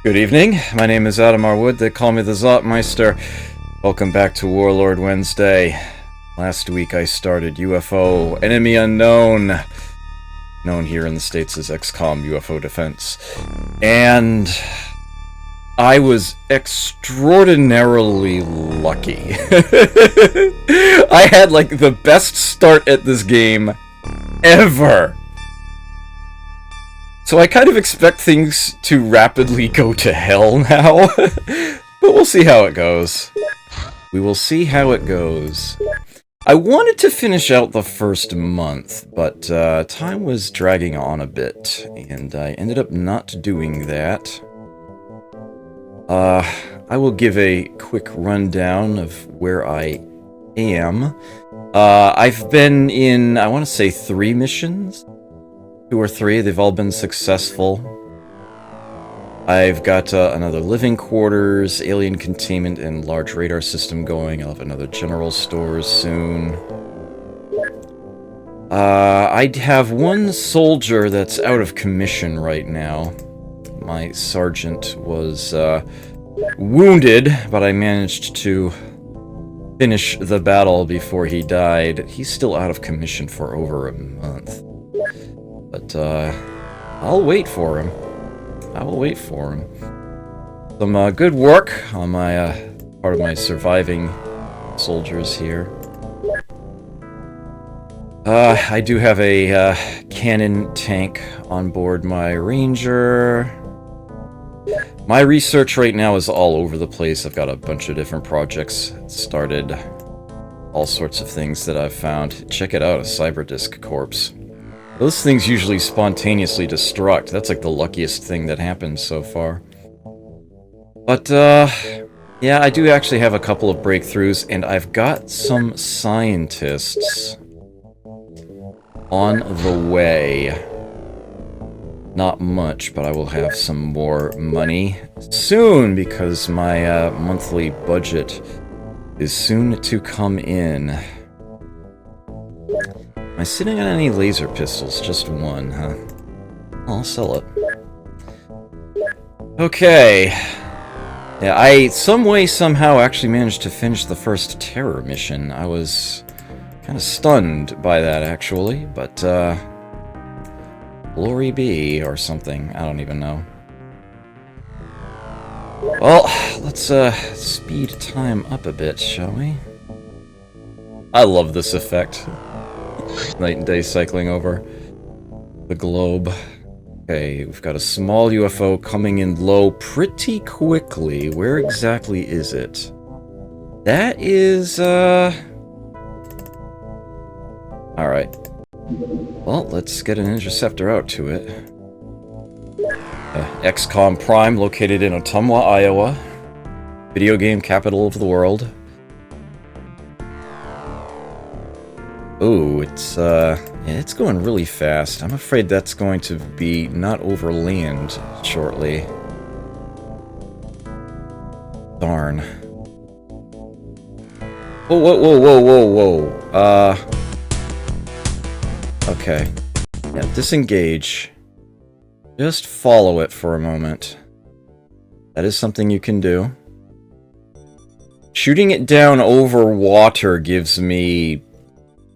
Good evening, my name is Adam Arwood, they call me the Zotmeister. Welcome back to Warlord Wednesday. Last week I started UFO Enemy Unknown, known here in the States as XCOM UFO Defense. And I was extraordinarily lucky. I had like the best start at this game ever. So I kind of expect things to rapidly go to hell now, but we'll see how it goes. We will see how it goes. I wanted to finish out the first month, but time was dragging on a bit, and I ended up not doing that. I will give a quick rundown of where I am. I've been in, I want to say 3 missions. 2 or 3, they've all been successful. I've got another living quarters, alien containment, and large radar system going. I'll have another general stores soon. I have 1 soldier that's out of commission right now. My sergeant was wounded, but I managed to finish the battle before he died. He's still out of commission for over a month. But, I'll wait for him. I will wait for him. Some, good work on my, part of my surviving soldiers here. I do have a, cannon tank on board my ranger. My research right now is all over the place. I've got a bunch of different projects started. All sorts of things that I've found. Check it out, a cyberdisk corpse. Those things usually spontaneously destruct. That's like the luckiest thing that happened so far. But, yeah, I do actually have a couple of breakthroughs, and I've got some scientists on the way. Not much, but I will have some more money soon, because my monthly budget is soon to come in. Am I sitting on any laser pistols? Just 1, huh? I'll sell it. Okay. Yeah, I some way, somehow actually managed to finish the first terror mission. I was kind of stunned by that, actually, but, glory be, or something. I don't even know. Well, let's, speed time up a bit, shall we? I love this effect. Night and day cycling over the globe. Okay, we've got a small UFO coming in low pretty quickly. Where exactly is it? That is, alright. Well, let's get an interceptor out to it. XCOM Prime, located in Ottumwa, Iowa. Video game capital of the world. Oh, yeah, it's going really fast. I'm afraid that's going to be not over land shortly. Darn. Whoa, whoa, whoa, whoa, whoa, whoa. Okay. Yeah, disengage. Just follow it for a moment. That is something you can do. Shooting it down over water gives me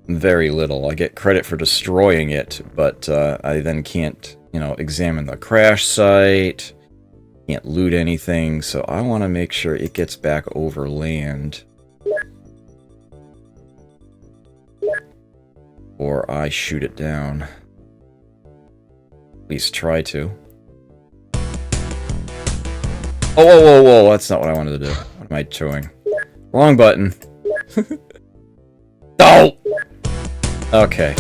very little. I get credit for destroying it, but I then can't, you know, examine the crash site, can't loot anything, so I want to make sure it gets back over land. Or I shoot it down. At least try to. Oh, whoa, whoa, whoa, that's not what I wanted to do. What am I doing? Wrong button. Oh! Okay.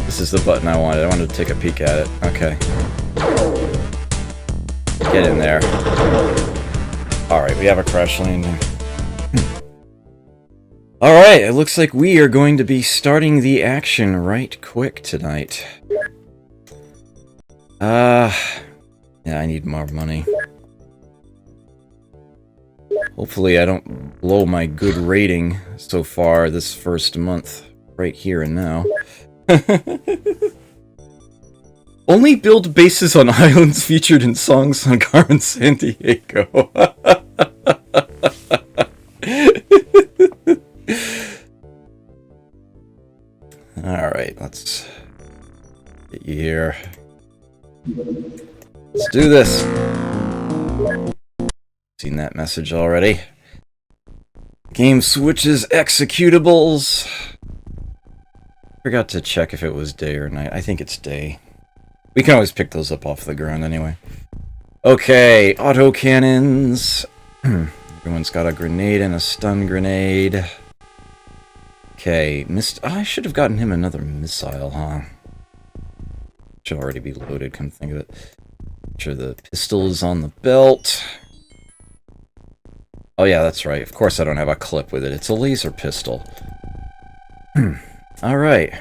This is the button I wanted. I wanted to take a peek at it. Okay. Get in there. Alright, we have a crash landing. Alright, it looks like we are going to be starting the action right quick tonight. Yeah, I need more money. Hopefully I don't blow my good rating so far this first month, right here and now. Only build bases on islands featured in songs on Carmen Sandiego. Alright, let's get you here. Let's do this. Seen that message already. Game switches executables. Forgot to check if it was day or night. I think it's day. We can always pick those up off the ground anyway. Okay, autocannons. Everyone's got a grenade and a stun grenade. Okay, I should have gotten him another missile, huh? Should already be loaded, come think of it. Make sure the pistol is on the belt. Oh yeah, that's right. Of course I don't have a clip with it. It's a laser pistol. Alright.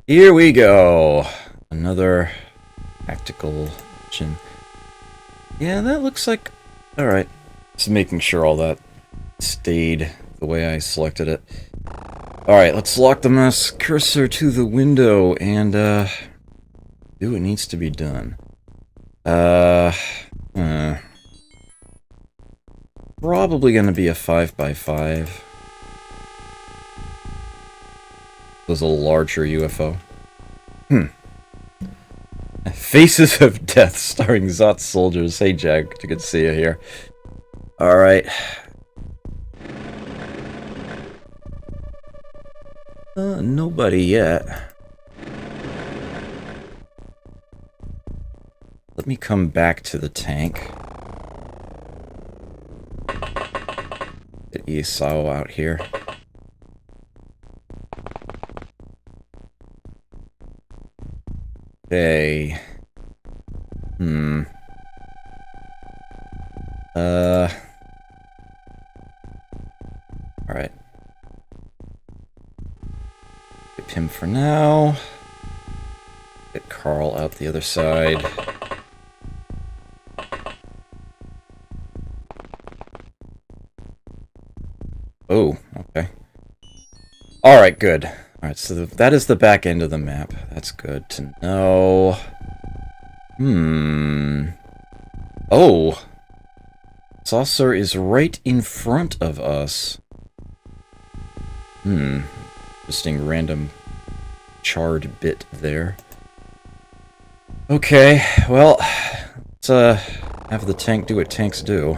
Here we go. Another tactical mission. Yeah, that looks like... Alright. Just making sure all that stayed the way I selected it. Alright, let's lock the mouse cursor to the window and, do what needs to be done. Probably gonna be a 5x5. Was a larger UFO. Faces of Death, starring Zot Soldiers. Hey, Jag, good to see you here. Alright. Nobody yet. Let me come back to the tank. Get Esau out here. Okay. Alright. Get him for now. Get Carl out the other side. Oh, okay. Alright, good. Alright, so that is the back end of the map. That's good to know. Oh! Saucer is right in front of us. Interesting random charred bit there. Okay, well, let's have the tank do what tanks do.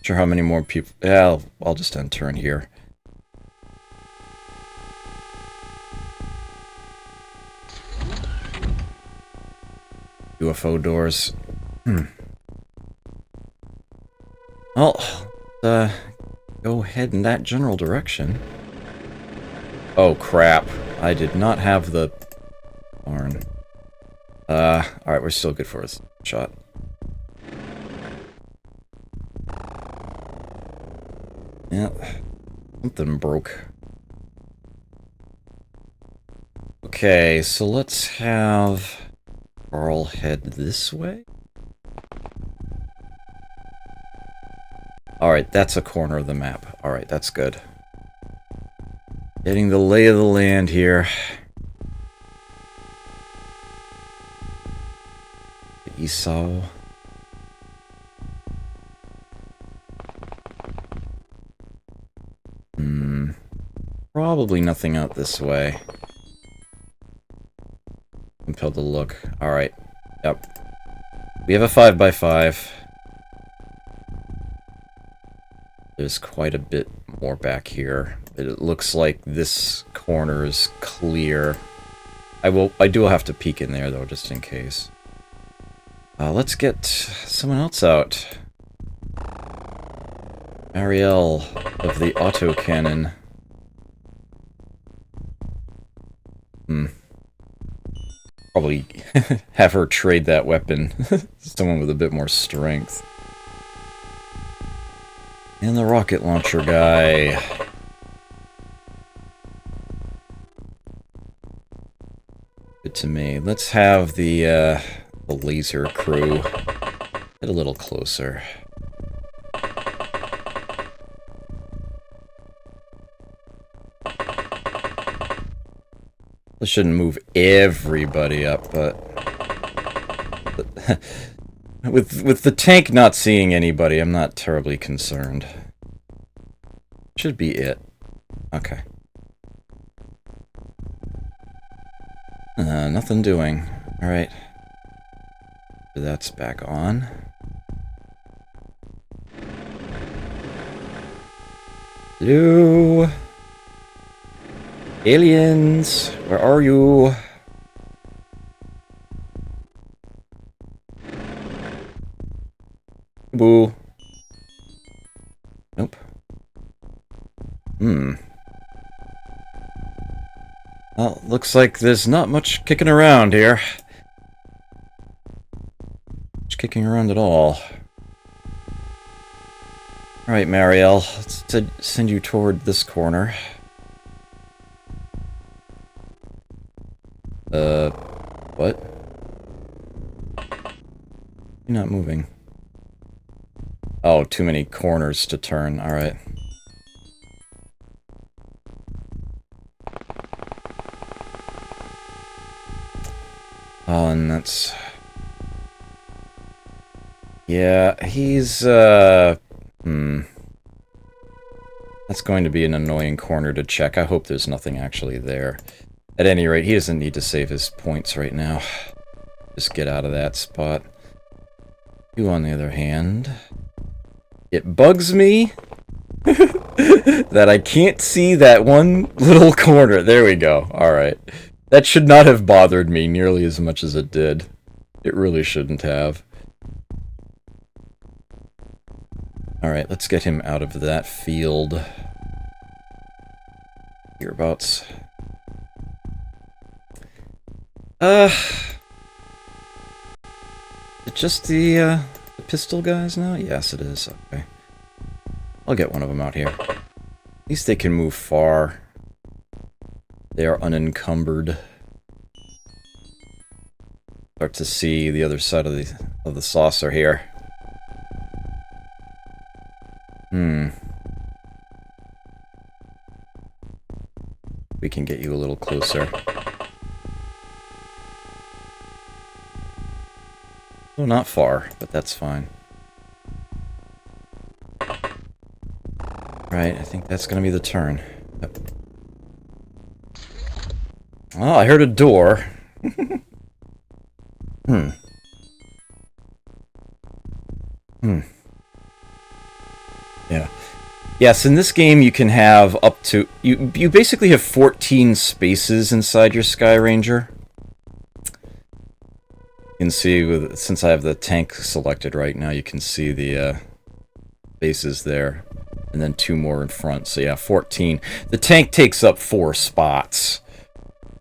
Sure how many more people... Yeah, I'll just end turn here. UFO doors. Well, go ahead in that general direction. Oh, crap. I did not have the... Darn. Alright, we're still good for a shot. Yeah, something broke. Okay, so let's have Carl head this way. Alright, that's a corner of the map. Alright, that's good. Getting the lay of the land here. Esau. Probably nothing out this way. Compelled to look. Alright. Yep. We have a 5x5. There's quite a bit more back here. It looks like this corner is clear. I do have to peek in there though, just in case. Let's get someone else out. Ariel of the autocannon. Probably have her trade that weapon. Someone with a bit more strength. And the rocket launcher guy. Good to me. Let's have the laser crew get a little closer. This shouldn't move everybody up, but with the tank not seeing anybody, I'm not terribly concerned. Should be it. Okay. Nothing doing. Alright. That's back on. Hello? Aliens, where are you? Boo. Nope. Well, looks like there's not much kicking around here. Much kicking around at all. Alright, Marielle, let's send you toward this corner. What? You're not moving. Oh, too many corners to turn, alright. Oh, and that's... Yeah, he's, That's going to be an annoying corner to check. I hope there's nothing actually there. At any rate, he doesn't need to save his points right now. Just get out of that spot. You, on the other hand... It bugs me that I can't see that one little corner. There we go. Alright. That should not have bothered me nearly as much as it did. It really shouldn't have. Alright, let's get him out of that field. Hereabouts. Just the pistol guys now? Yes, it is. Okay. I'll get one of them out here. At least they can move far. They are unencumbered. Start to see the other side of the saucer here. We can get you a little closer. Oh, not far, but that's fine. Right, I think that's gonna be the turn. Yep. Oh, I heard a door. Yeah. Yes, in this game you can have up to... You basically have 14 spaces inside your Sky Ranger. You can see, since I have the tank selected right now, you can see the bases there. And then 2 more in front, so yeah, 14. The tank takes up 4 spots.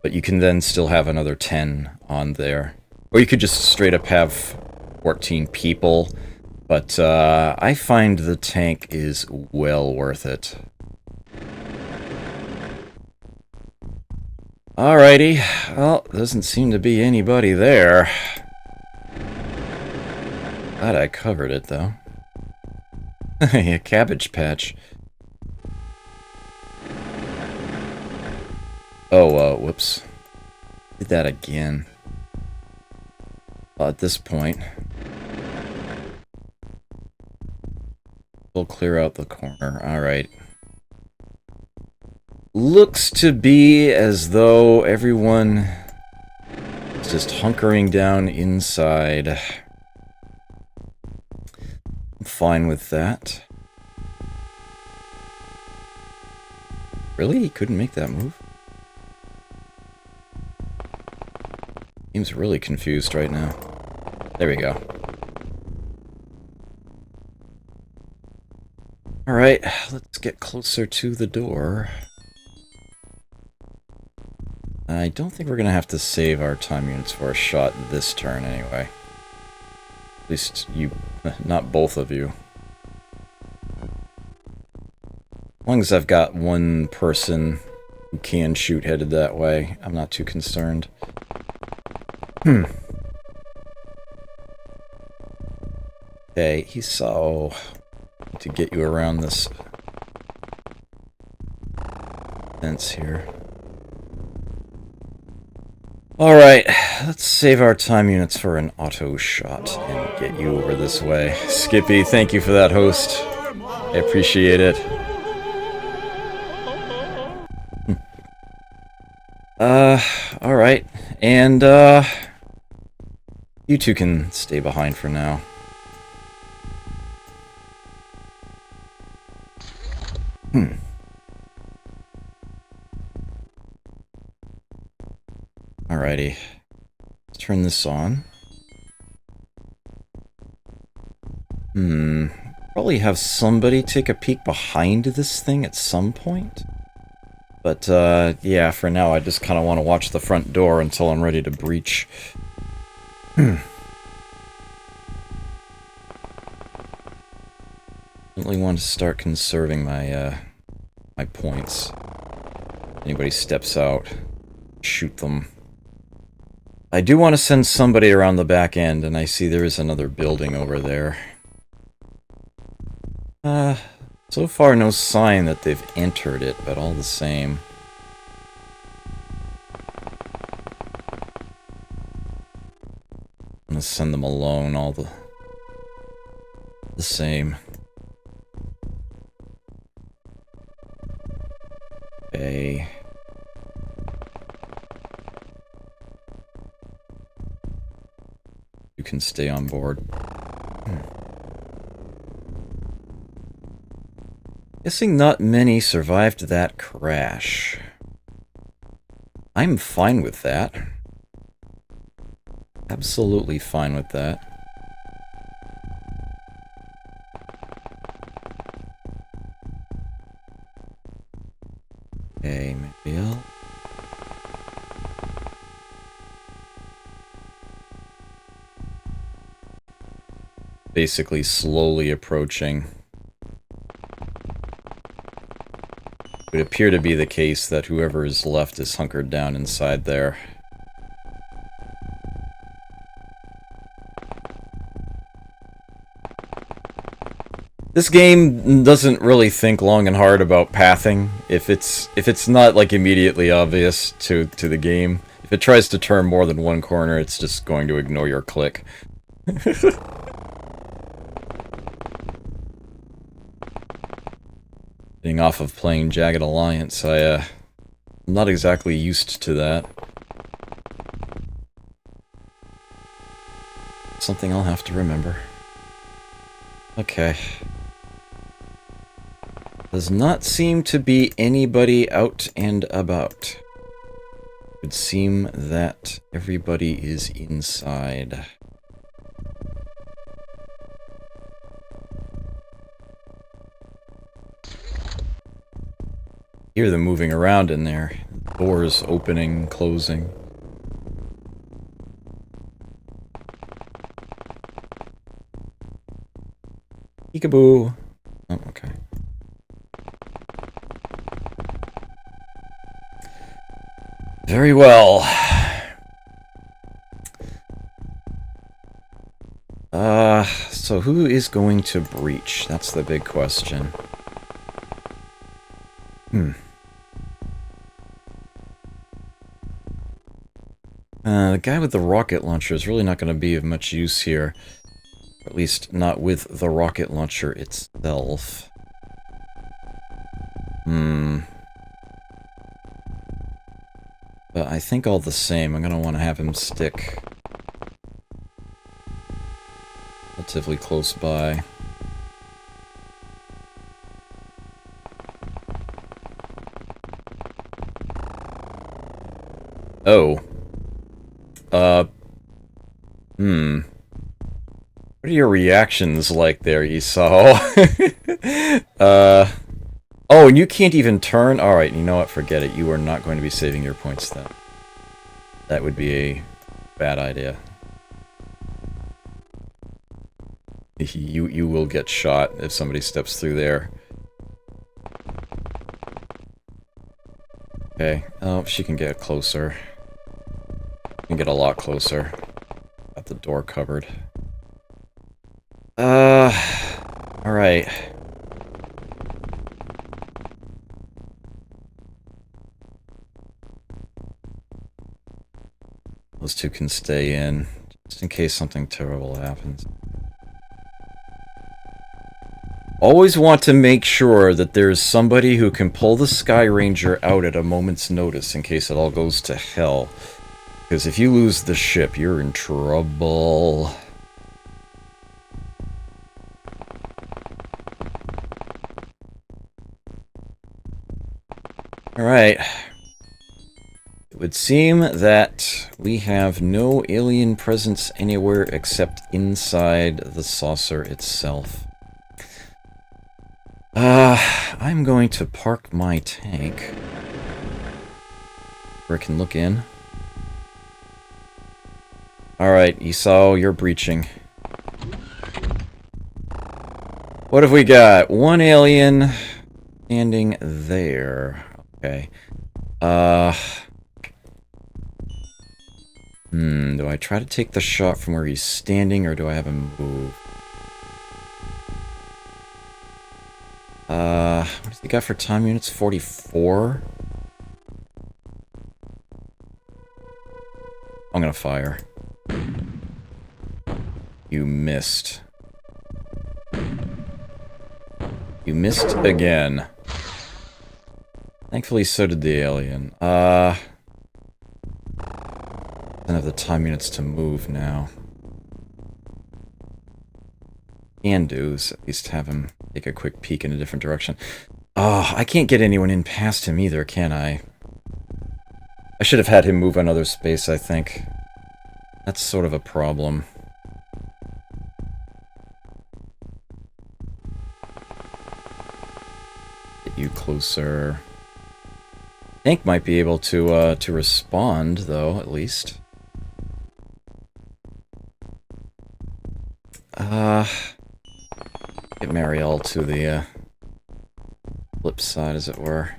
But you can then still have another 10 on there. Or you could just straight up have 14 people. But I find the tank is well worth it. Alrighty. Well, doesn't seem to be anybody there. Glad I covered it, though. A cabbage patch. Oh, whoops. Did that again. Well, at this point... we'll clear out the corner. Alright. Looks to be as though everyone is just hunkering down inside. I'm fine with that. Really? He couldn't make that move? Seems really confused right now. There we go. Alright, let's get closer to the door. I don't think we're gonna have to save our time units for a shot this turn anyway. At least you, not both of you. As long as I've got one person who can shoot headed that way, I'm not too concerned. Okay, he saw... to get you around this fence here. Alright, let's save our time units for an auto shot and get you over this way. Skippy, thank you for that, host. I appreciate it. Alright. And, you two can stay behind for now. Alrighty. Let's turn this on. Probably have somebody take a peek behind this thing at some point. But, yeah, for now I just kind of want to watch the front door until I'm ready to breach. Really want to start conserving my, my points. Anybody steps out, shoot them. I do want to send somebody around the back end, and I see there is another building over there. So far no sign that they've entered it, but all the same. I'm gonna send them alone, all the same. Okay. You can stay on board. Guessing not many survived that crash. I'm fine with that. Absolutely fine with that. Okay, maybe I'll... basically slowly approaching. It would appear to be the case that whoever is left is hunkered down inside there. This game doesn't really think long and hard about pathing. If it's not like immediately obvious to the game, if it tries to turn more than one corner, it's just going to ignore your click. Getting off of playing Jagged Alliance, I'm not exactly used to that. Something I'll have to remember. Okay. Does not seem to be anybody out and about. It would seem that everybody is inside. Hear them moving around in there. Doors opening, closing. Peekaboo. Oh, okay. Very well. So who is going to breach? That's the big question. The guy with the rocket launcher is really not going to be of much use here. Or at least not with the rocket launcher itself. But I think all the same, I'm going to want to have him stick relatively close by. Oh. What are your reactions like there, Esau? Oh, and you can't even turn? Alright, you know what? Forget it. You are not going to be saving your points then. That would be a bad idea. You will get shot if somebody steps through there. Okay. Oh, she can get closer. She can get a lot closer. Got the door covered. Alright. two can stay in, just in case something terrible happens. Always want to make sure that there's somebody who can pull the Sky Ranger out at a moment's notice in case it all goes to hell. Because if you lose the ship, you're in trouble. Alright. It would seem that we have no alien presence anywhere except inside the saucer itself. I'm going to park my tank where I can look in. Alright, Esau, you're breaching. What have we got? One alien standing there. Okay. Do I try to take the shot from where he's standing, or do I have him move? What does he got for time units? 44? I'm gonna fire. You missed. You missed again. Thankfully, so did the alien. Don't have the time units to move now. Can do is at least have him take a quick peek in a different direction. Oh, I can't get anyone in past him either, can I? I should have had him move another space, I think. That's sort of a problem. Get you closer. Tank might be able to respond, though, at least. Get Marielle to the, flip side, as it were.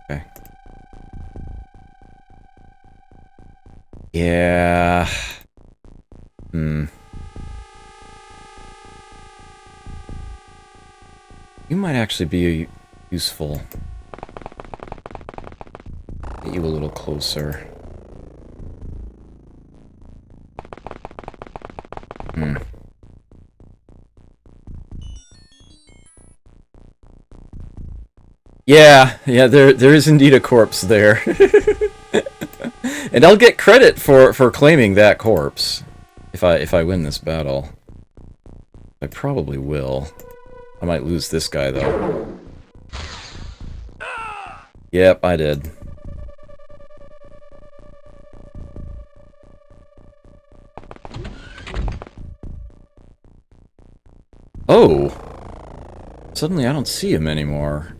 Okay. Yeah. You might actually be useful. Get you a little closer. Yeah, there is indeed a corpse there. And I'll get credit for claiming that corpse if I win this battle. I probably will. I might lose this guy though. Yep, I did. Oh! Suddenly I don't see him anymore.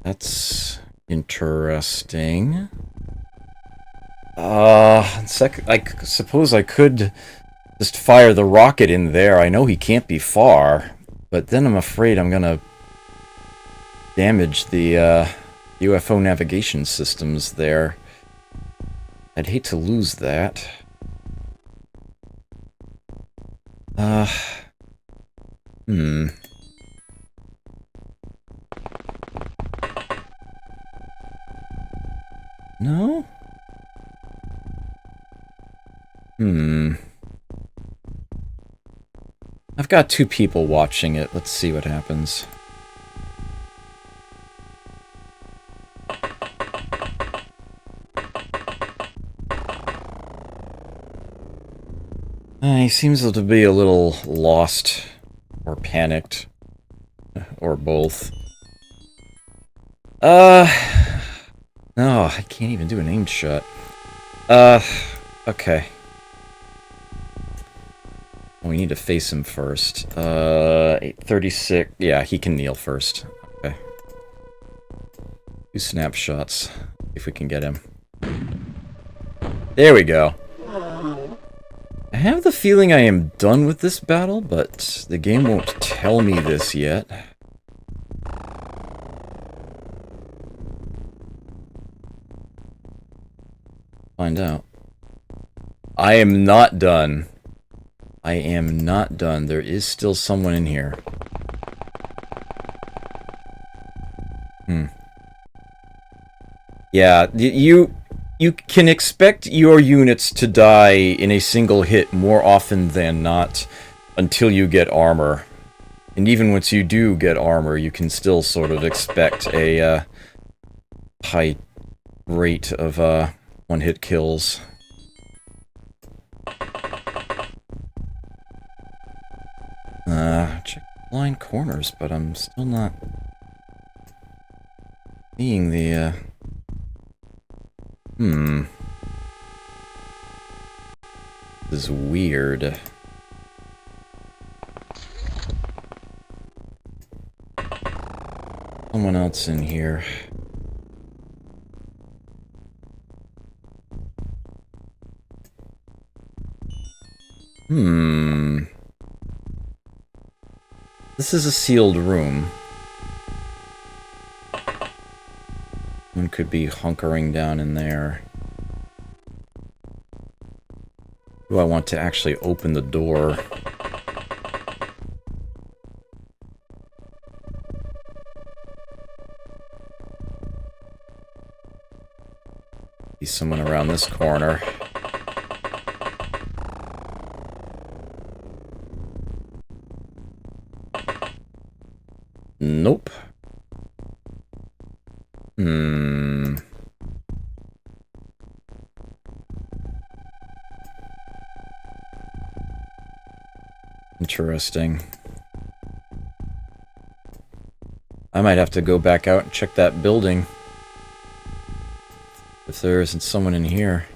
That's interesting. I suppose I could just fire the rocket in there. I know he can't be far, but then I'm afraid I'm gonna damage the UFO navigation systems there. I'd hate to lose that. No? I've got two people watching it. Let's see what happens. He seems to be a little lost, or panicked, or both. No, I can't even do an aimed shot. Okay. We need to face him first. 836. Yeah, he can kneel first. Okay. 2 snapshots. If we can get him. There we go. I have the feeling I am done with this battle, but the game won't tell me this yet. Find out. I am not done. I am not done. There is still someone in here. Yeah, you can expect your units to die in a single hit more often than not until you get armor. And even once you do get armor, you can still sort of expect a high rate of one-hit kills. Check blind corners, but I'm still not seeing the This is weird. Someone else in here. This is a sealed room. One could be hunkering down in there. Do I want to actually open the door? See someone around this corner. Nope. Interesting. I might have to go back out and check that building. If there isn't someone in here.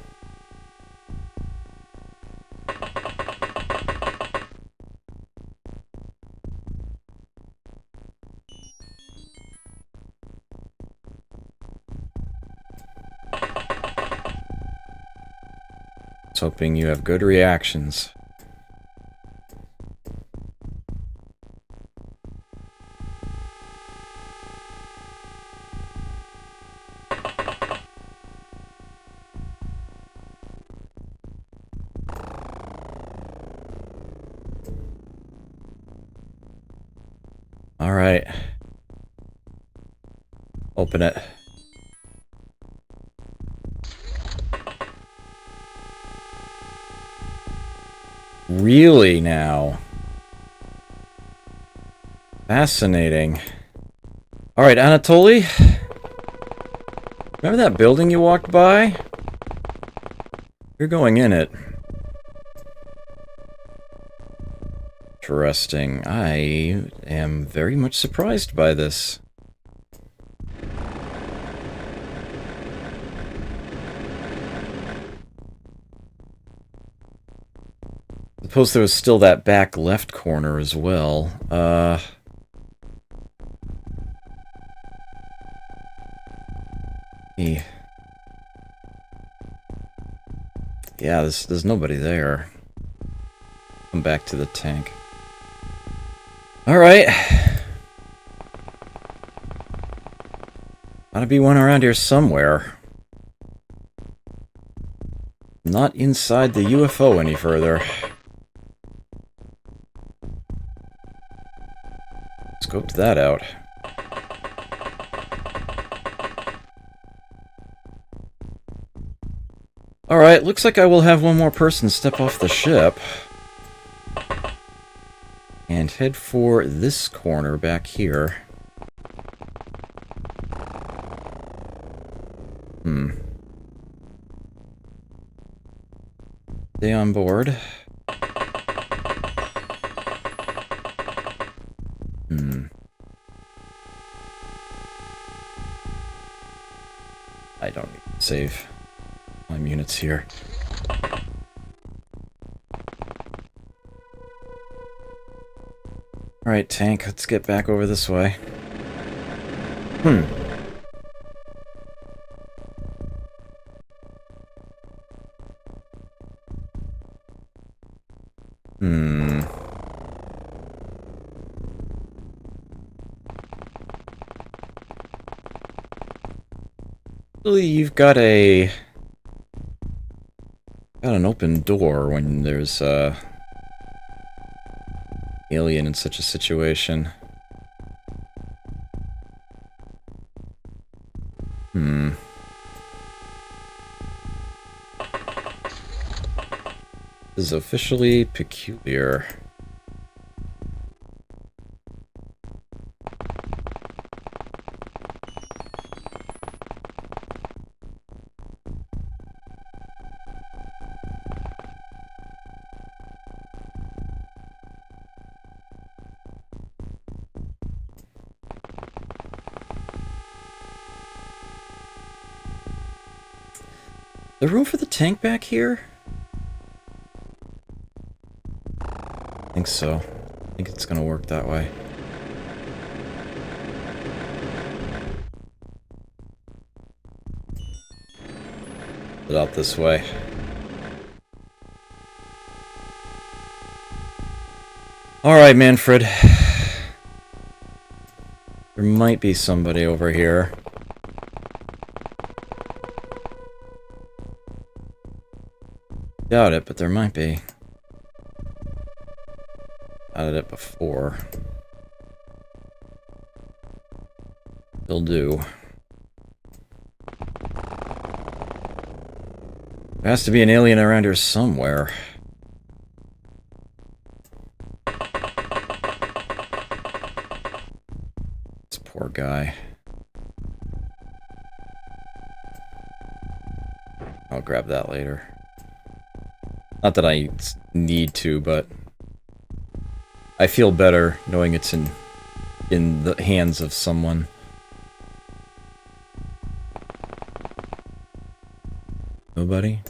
I was hoping you have good reactions. Alright. Open it. Really now? Fascinating. Alright, Anatoly? Remember that building you walked by? You're going in it. Interesting. I am very much surprised by this. Suppose there was still that back left corner as well. Yeah, there's nobody there. Come back to the tank. Alright. Gotta be one around here somewhere. Not inside the UFO any further. Scoped that out. Alright, looks like I will have one more person step off the ship. And head for this corner back here. Stay on board. I don't need to save my units here. Alright, tank, let's get back over this way. Actually, you've got an open door when there's alien in such a situation. is officially peculiar. The room for the tank back here? I think so. I think it's gonna work that way. Put it out this way. Alright, Manfred. There might be somebody over here. Doubt it, but there might be. Doubted it before. Still do. There has to be an alien around here somewhere. This poor guy. I'll grab that later. Not that I need to, but I feel better knowing it's in the hands of someone. Nobody?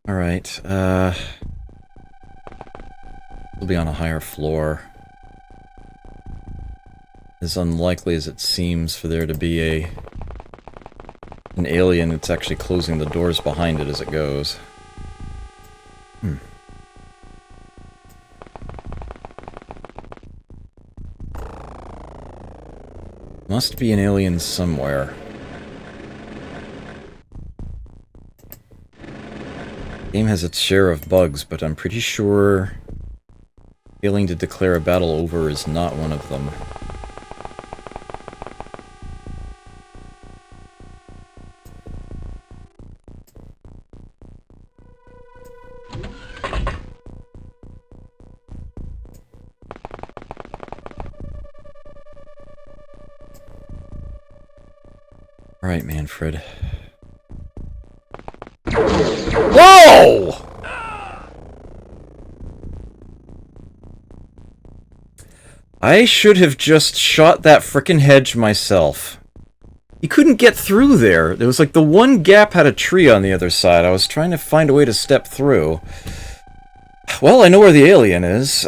Alright, we'll be on a higher floor. As unlikely as it seems for there to be an alien that's actually closing the doors behind it as it goes. Must be an alien somewhere. The game has its share of bugs, but I'm pretty sure failing to declare a battle over is not one of them. Alright, Manfred. Whoa! I should have just shot that frickin' hedge myself. He couldn't get through there. There was like the one gap had a tree on the other side. I was trying to find a way to step through. Well, I know where the alien is.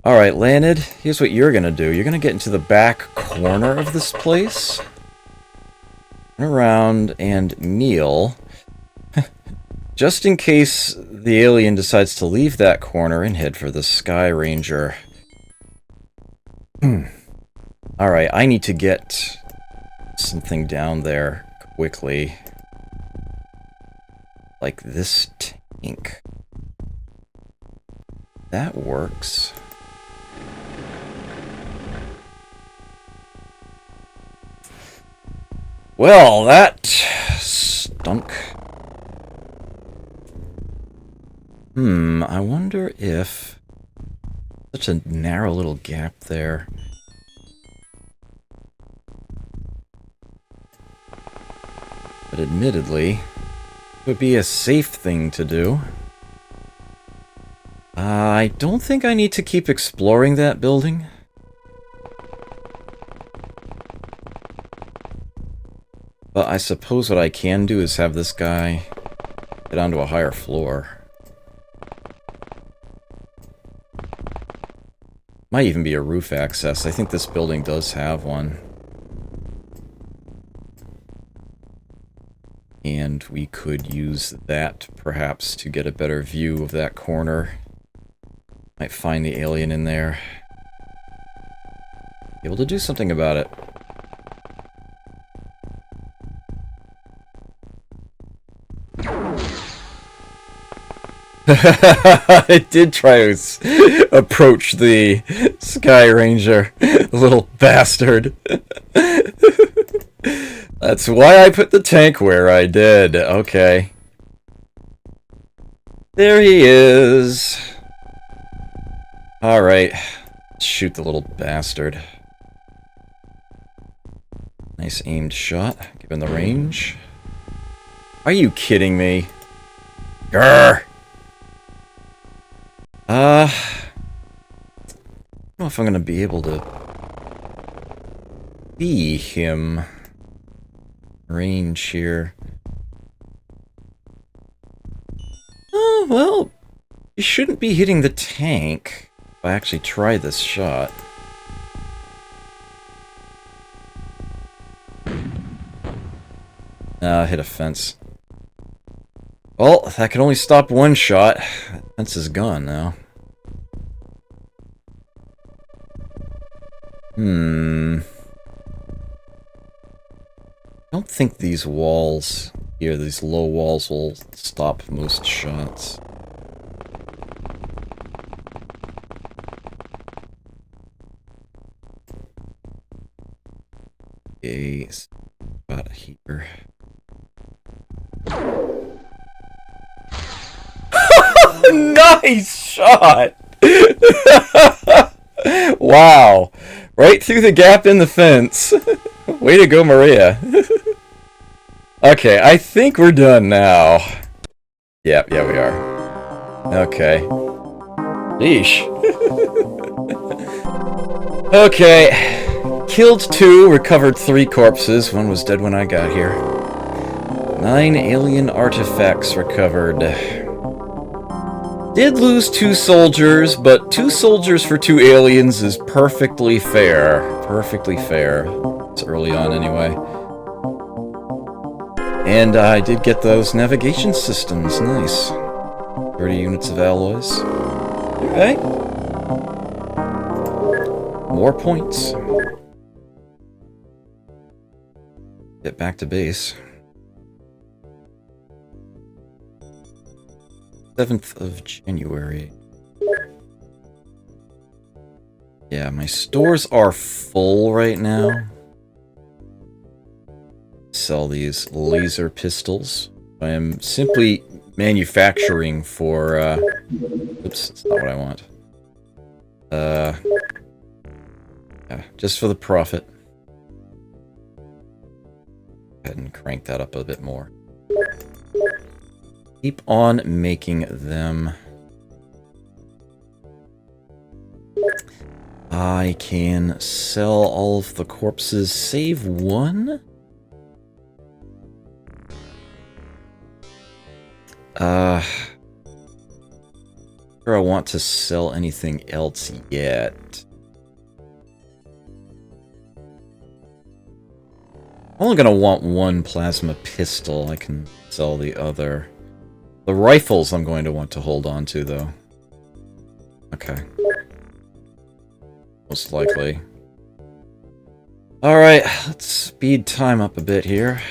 Alright, Leonid, here's what you're gonna do. You're gonna get into the back corner of this place. Turn around and kneel. Just in case the alien decides to leave that corner and head for the Sky Ranger. Alright, I need to get something down there quickly. Like this tank. That works. Well, that stunk. I wonder if... Such a narrow little gap there. But admittedly, it would be a safe thing to do. I don't think I need to keep exploring that building. But I suppose what I can do is have this guy get onto a higher floor. Might even be a roof access. I think this building does have one. And we could use that, perhaps, to get a better view of that corner. Might find the alien in there. Be able to do something about it. I did try to approach the Sky Ranger, little bastard. That's why I put the tank where I did. Okay. There he is. Alright. Shoot the little bastard. Nice aimed shot, given the range. Are you kidding me? Grr! I don't know if I'm gonna be able to see him range here. Oh, well, you shouldn't be hitting the tank if I actually try this shot. Hit a fence. Well, that can only stop one shot. That fence is gone now. I don't think these walls here, these low walls, will stop most shots. A spot here. Nice shot! Wow. Right through the gap in the fence. Way to go, Maria. Okay, I think we're done now. Yeah, we are. Okay. Yeesh. Okay. Killed 2, recovered 3 corpses. 1 was dead when I got here. 9 alien artifacts recovered. Did lose 2 soldiers, but 2 soldiers for 2 aliens is perfectly fair. Perfectly fair. It's early on anyway. And I did get those navigation systems. Nice. 30 units of alloys. Okay. More points. Get back to base. 7th of January. Yeah, my stores are full right now. Sell these laser pistols. I am simply manufacturing for, oops, that's not what I want. Yeah, just for the profit. Go ahead and crank that up a bit more. Keep on making them. I can sell all of the corpses, save 1? Sure I want to sell anything else yet. I'm only gonna want 1 plasma pistol. I can sell the other. The rifles I'm going to want to hold on to, though. Okay. Most likely. Alright, let's speed time up a bit here.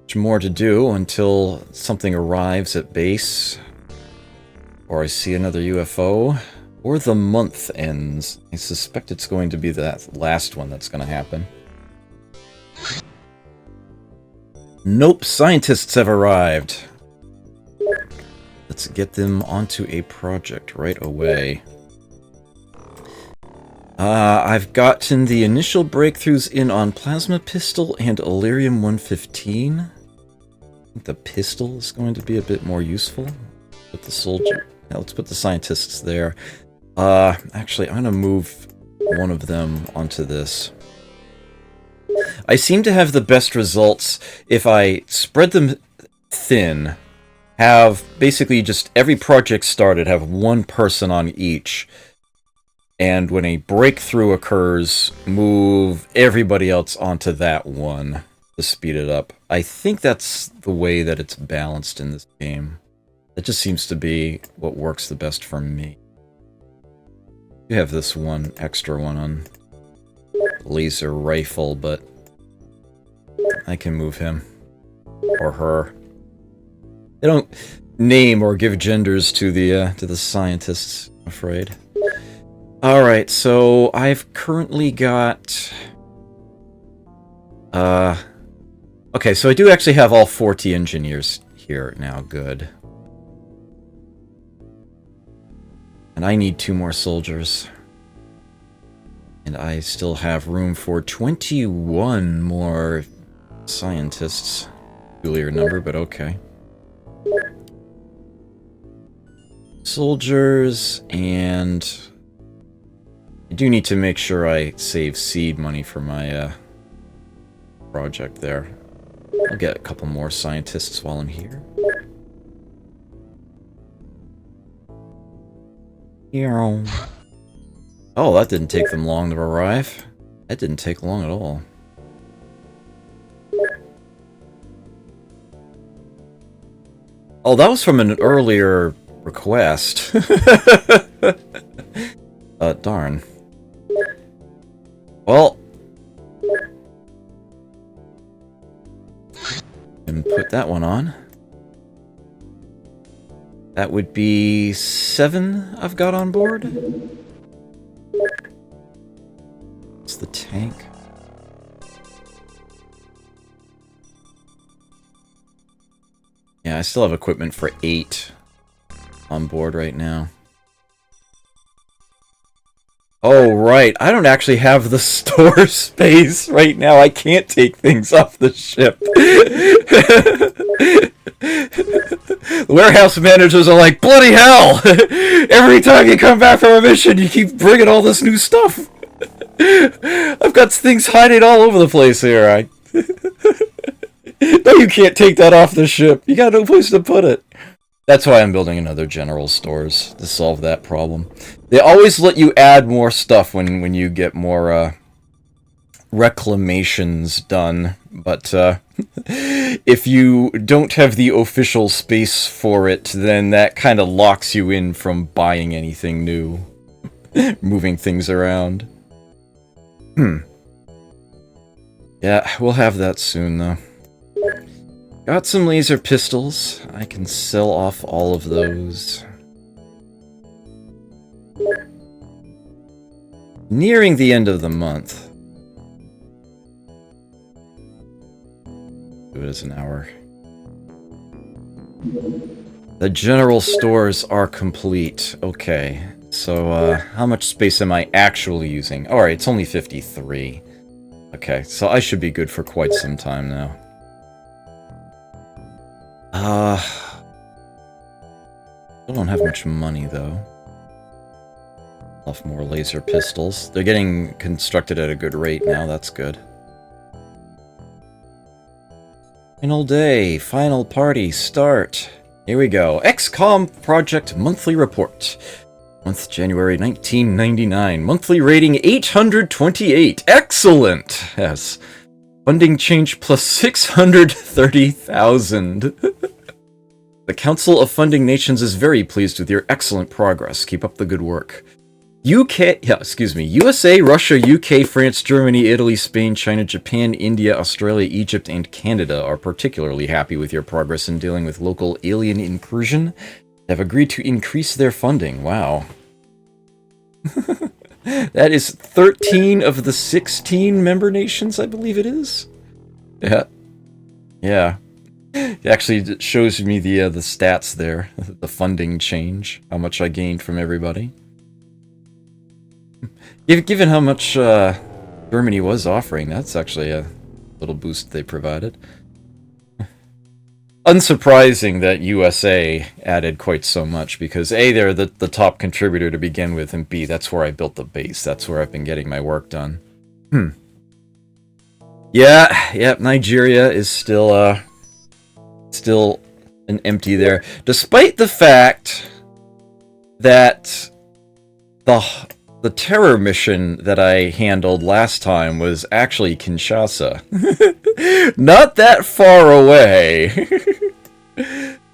Much more to do until something arrives at base. Or I see another UFO. Or the month ends. I suspect it's going to be that last one that's going to happen. Nope, scientists have arrived. Let's get them onto a project right away. I've gotten the initial breakthroughs in on Plasma Pistol and Elerium-115. I think the pistol is going to be a bit more useful. Put the soldier... Yeah, let's put the scientists there. Actually, I'm gonna move one of them onto this. I seem to have the best results if I spread them thin, have basically just every project started, have 1 person on each, and when a breakthrough occurs, move everybody else onto that one to speed it up. I think that's the way that it's balanced in this game. That just seems to be what works the best for me. You have this one extra one on laser rifle, but I can move him. Or her. They don't name or give genders to the scientists, I'm afraid. Alright, so I've currently got Okay, so I do actually have all 40 engineers here now. Good. And I need 2 more soldiers. And I still have room for 21 more scientists. Peculiar number, but okay. Soldiers, and I do need to make sure I save seed money for my project there. I'll get a couple more scientists while I'm here. Oh, that didn't take them long to arrive. That didn't take long at all. Oh, that was from an earlier request. Darn. Well, and put that one on. That would be 7 I've got on board. It's the tank. Yeah, I still have equipment for 8 on board right now. Oh, right. I don't actually have the store space right now. I can't take things off the ship. The warehouse managers are like, bloody hell! Every time you come back from a mission, you keep bringing all this new stuff. I've got things hiding all over the place here. No, you can't take that off the ship. You got no place to put it. That's why I'm building another general stores, to solve that problem. They always let you add more stuff when you get more reclamations done, but if you don't have the official space for it, then that kind of locks you in from buying anything new. Moving things around. Yeah, we'll have that soon, though. Got some laser pistols. I can sell off all of those. Nearing the end of the month. Do it as an hour. The general stores are complete. Okay, so how much space am I actually using? Alright, it's only 53. Okay, so I should be good for quite some time now. I don't have much money, though. Off more laser pistols. They're getting constructed at a good rate now, that's good. Final day, final party, start. Here we go. XCOM Project Monthly Report. Month January 1999. Monthly rating 828. Excellent! Yes. Funding change plus 630,000. The Council of Funding Nations is very pleased with your excellent progress. Keep up the good work. USA, Russia, UK, France, Germany, Italy, Spain, China, Japan, India, Australia, Egypt, and Canada are particularly happy with your progress in dealing with local alien incursion. They have agreed to increase their funding. Wow. That is 13 of the 16 member nations, I believe it is. Yeah. Yeah. It actually shows me the stats there, the funding change, how much I gained from everybody. Given how much Germany was offering, that's actually a little boost they provided. Unsurprising that USA added quite so much, because A, they're the top contributor to begin with, and B, that's where I built the base. That's where I've been getting my work done. Yeah, yep, Nigeria is still an empty there. Despite the fact that the terror mission that I handled last time was actually Kinshasa. Not that far away.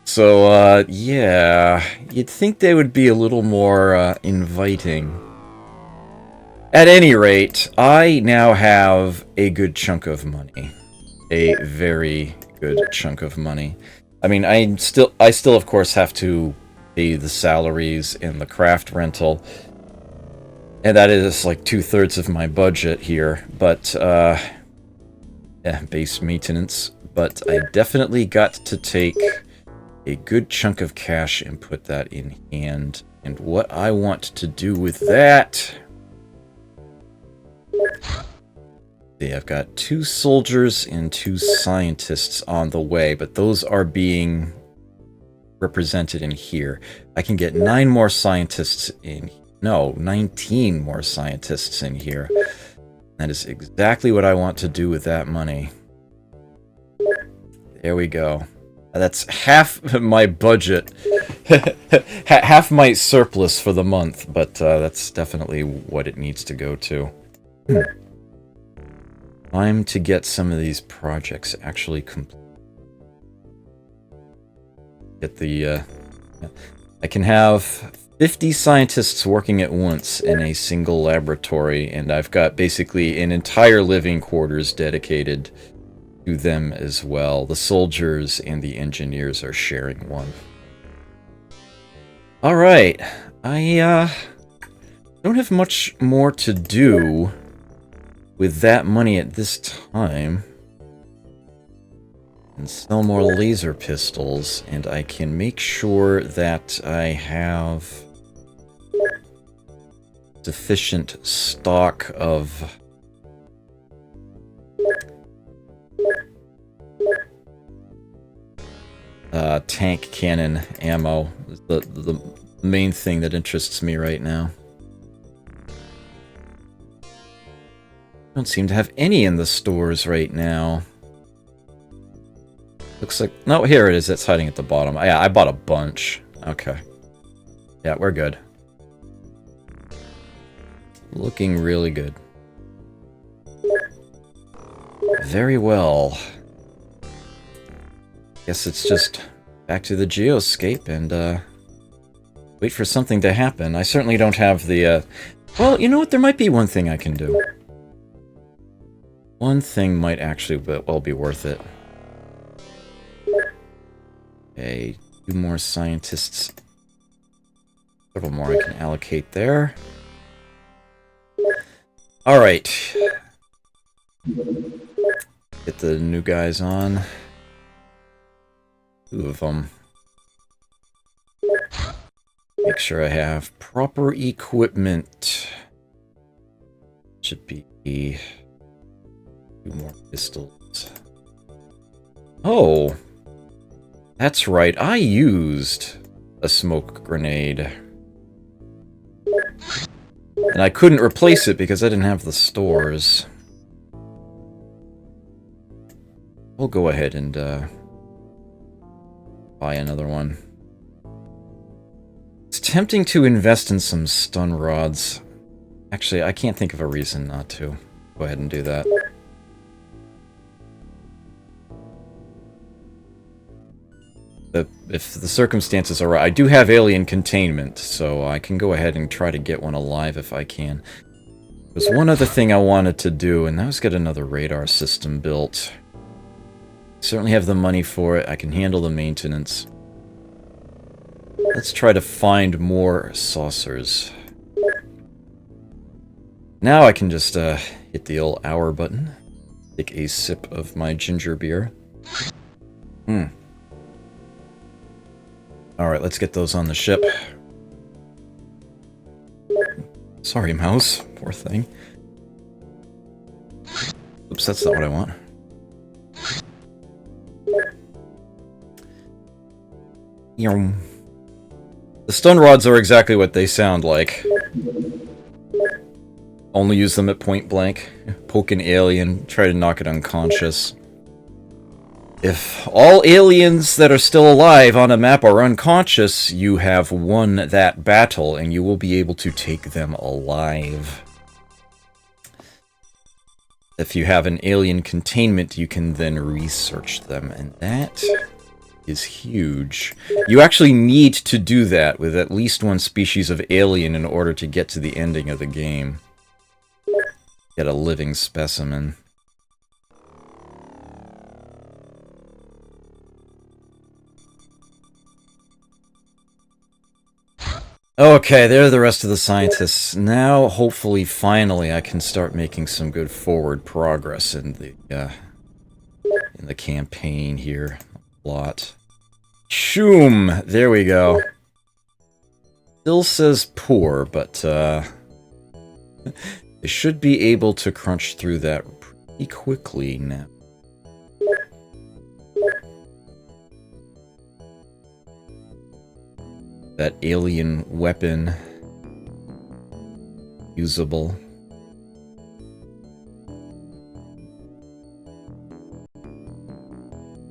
So, yeah, you'd think they would be a little more inviting. At any rate, I now have a good chunk of money. A very good chunk of money. I mean, I still of course have to pay the salaries and the craft rental. And that is like 2/3 of my budget here, but base maintenance, but I definitely got to take a good chunk of cash and put that in hand. And what I want to do with that... See, I've got 2 soldiers and 2 scientists on the way, but those are being represented in here. I can get 9 more scientists in... No, 19 more scientists in here. That is exactly what I want to do with that money. There we go. That's half my budget. Half my surplus for the month, but that's definitely what it needs to go to. Time to get some of these projects actually complete. Get the... I can have 50 scientists working at once in a single laboratory, and I've got basically an entire living quarters dedicated to them as well. The soldiers and the engineers are sharing one. Alright, I don't have much more to do with that money at this time. And sell more laser pistols, and I can make sure that I have sufficient stock of tank cannon ammo. The main thing that interests me right now. I don't seem to have any in the stores right now. Looks like... No, here it is. It's hiding at the bottom. Yeah, I bought a bunch. Okay. Yeah, we're good. Looking really good. Very well. Guess it's just back to the geoscape and wait for something to happen. I certainly don't have the... Well, you know what? There might be one thing I can do. One thing might actually well be worth it. Okay, 2 more scientists. Several more I can allocate there. Alright. Get the new guys on. 2 of them. Make sure I have proper equipment. Should be 2 more pistols. Oh! That's right, I used a smoke grenade. And I couldn't replace it because I didn't have the stores. We'll go ahead and buy another one. It's tempting to invest in some stun rods. Actually, I can't think of a reason not to. Go ahead and do that. If the circumstances are right, I do have alien containment, so I can go ahead and try to get one alive if I can. There's one other thing I wanted to do, and that was get another radar system built. Certainly have the money for it. I can handle the maintenance. Let's try to find more saucers. Now I can just hit the old hour button. Take a sip of my ginger beer. Alright, let's get those on the ship. Sorry, mouse. Poor thing. Oops, that's not what I want. The stun rods are exactly what they sound like. Only use them at point blank. Poke an alien, try to knock it unconscious. If all aliens that are still alive on a map are unconscious, you have won that battle, and you will be able to take them alive. If you have an alien containment, you can then research them, and that is huge. You actually need to do that with at least one species of alien in order to get to the ending of the game. Get a living specimen. Okay, there are the rest of the scientists. Now, hopefully, finally, I can start making some good forward progress in the in the campaign here. A lot. Shoom! There we go. Still says poor, but they should be able to crunch through that pretty quickly now. That alien weapon usable.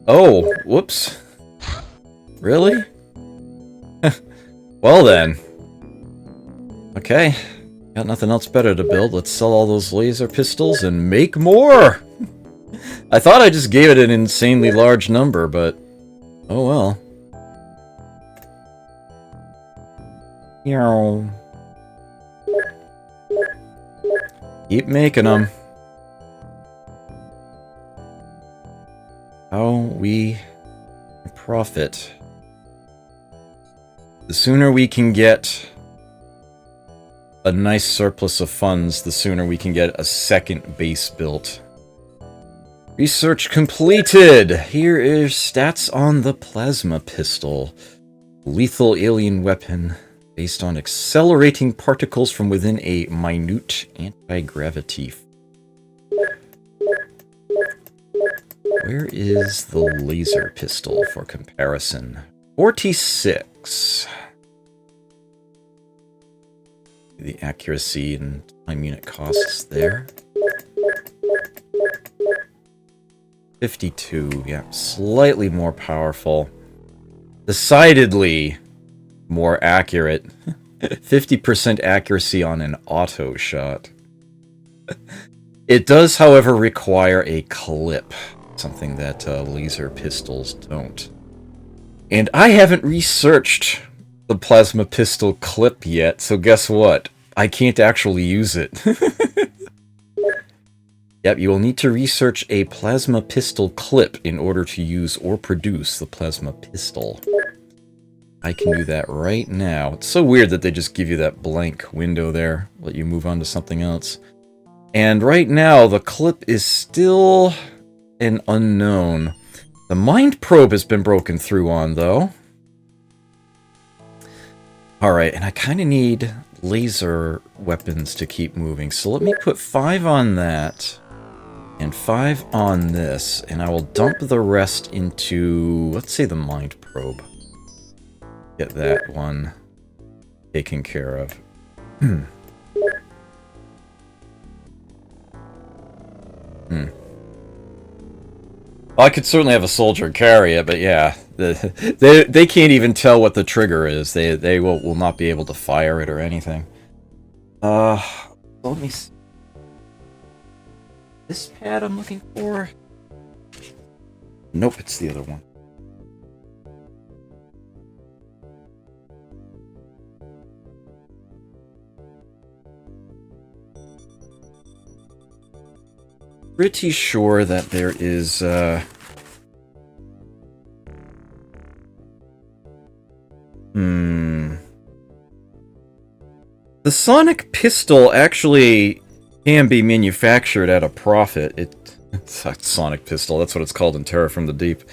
Oh, whoops. Really? Well then. Okay. Got nothing else better to build. Let's sell all those laser pistols and make more! I thought I just gave it an insanely large number, but... oh well. Meow. Keep making them. How we profit. The sooner we can get a nice surplus of funds, the sooner we can get a second base built. Research completed! Here is stats on the plasma pistol. Lethal alien weapon based on accelerating particles from within a minute anti-gravity. Where is the laser pistol for comparison? 46. The accuracy and time unit costs there. 52, yeah, slightly more powerful. Decidedly more accurate. 50% accuracy on an auto shot. It does, however, require a clip, something that laser pistols don't. And I haven't researched the plasma pistol clip yet, so guess what? I can't actually use it. Yep, you will need to research a plasma pistol clip in order to use or produce the plasma pistol. I can do that right now. It's so weird that they just give you that blank window there, let you move on to something else. And right now, the clip is still an unknown. The mind probe has been broken through on, though. Alright, and I kind of need laser weapons to keep moving. So let me put 5 on that, and 5 on this, and I will dump the rest into, let's say, the mind probe. Get that one taken care of. Well, I could certainly have a soldier carry it, but yeah, they can't even tell what the trigger is. They will not be able to fire it or anything. Let me see. This pad I'm looking for? Nope, it's the other one. Pretty sure that there is, The sonic pistol actually can be manufactured at a profit. It's a sonic pistol, that's what it's called in Terror from the Deep.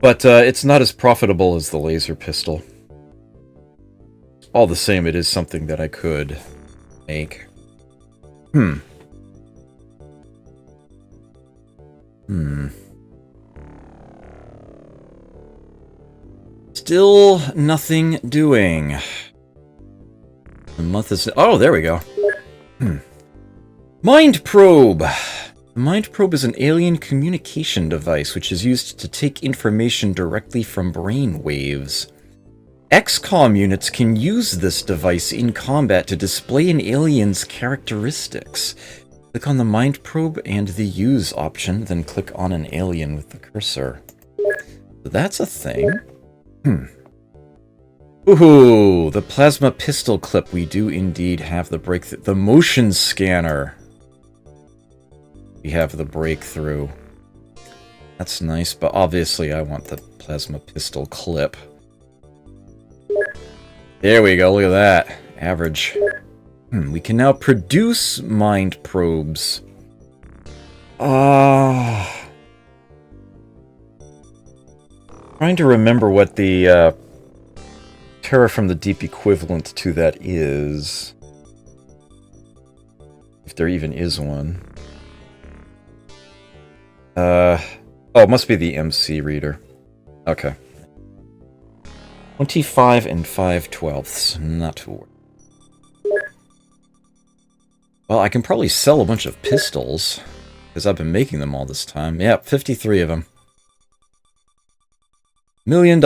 But it's not as profitable as the laser pistol. All the same, it is something that I could make. Still nothing doing. The month is... oh, there we go. Mind probe! The mind probe is an alien communication device which is used to take information directly from brain waves. XCOM units can use this device in combat to display an alien's characteristics. Click on the mind probe and the use option, then click on an alien with the cursor. So that's a thing. Ooh, the plasma pistol clip. We do indeed have the breakthrough. The motion scanner. We have the breakthrough. That's nice, but obviously I want the plasma pistol clip. There we go, look at that. Average. We can now produce mind probes. Trying to remember what the Terror from the Deep equivalent to that is. If there even is one. Oh, it must be the MC reader. Okay. 25 and 5/12. Not to worry. Well, I can probably sell a bunch of pistols, because I've been making them all this time. Yep, 53 of them. $1 million.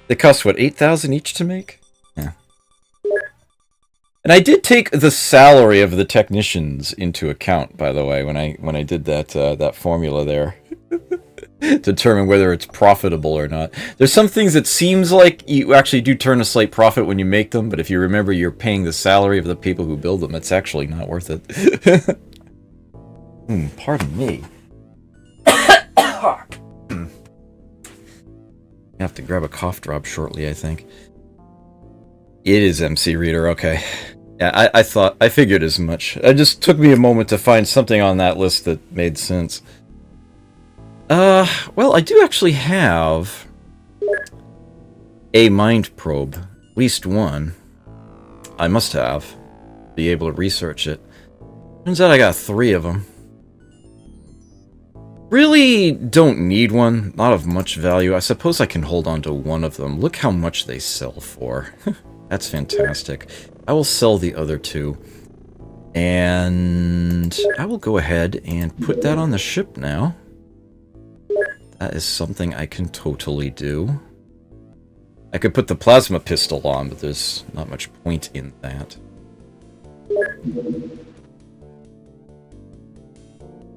They cost, what, 8,000 each to make? Yeah. And I did take the salary of the technicians into account, by the way, when I did that that formula there. Determine whether it's profitable or not. There's some things that seems like you actually do turn a slight profit when you make them, but if you remember you're paying the salary of the people who build them, it's actually not worth it. Pardon me. I have to grab a cough drop shortly, I think. It is MC Reader, okay. Yeah, I figured as much. It just took me a moment to find something on that list that made sense. Well, I do actually have a mind probe. At least one. I must have. Be able to research it. Turns out I got 3 of them. Really don't need one. Not of much value. I suppose I can hold on to one of them. Look how much they sell for. That's fantastic. I will sell the other 2. And I will go ahead and put that on the ship now. That is something I can totally do. I could put the plasma pistol on, but there's not much point in that.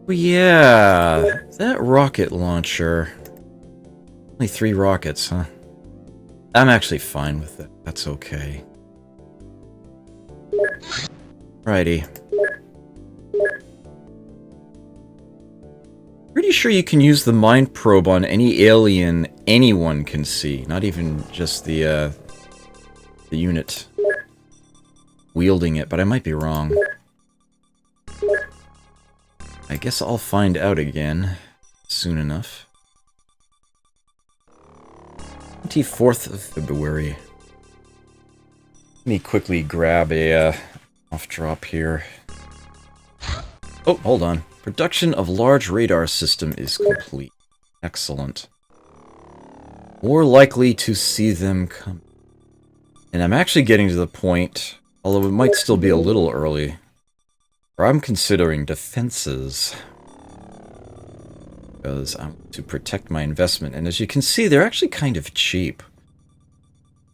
Oh yeah, that rocket launcher. Only 3 rockets, huh? I'm actually fine with it. That's okay. Righty. Pretty sure you can use the mind probe on any alien anyone can see, not even just the unit wielding it, but I might be wrong. I guess I'll find out again soon enough. 24th of February. Let me quickly grab a off drop here. Oh, hold on. Production of large radar system is complete. Excellent. More likely to see them come. And I'm actually getting to the point, although it might still be a little early, where I'm considering defenses. Because I want to protect my investment. And as you can see, they're actually kind of cheap.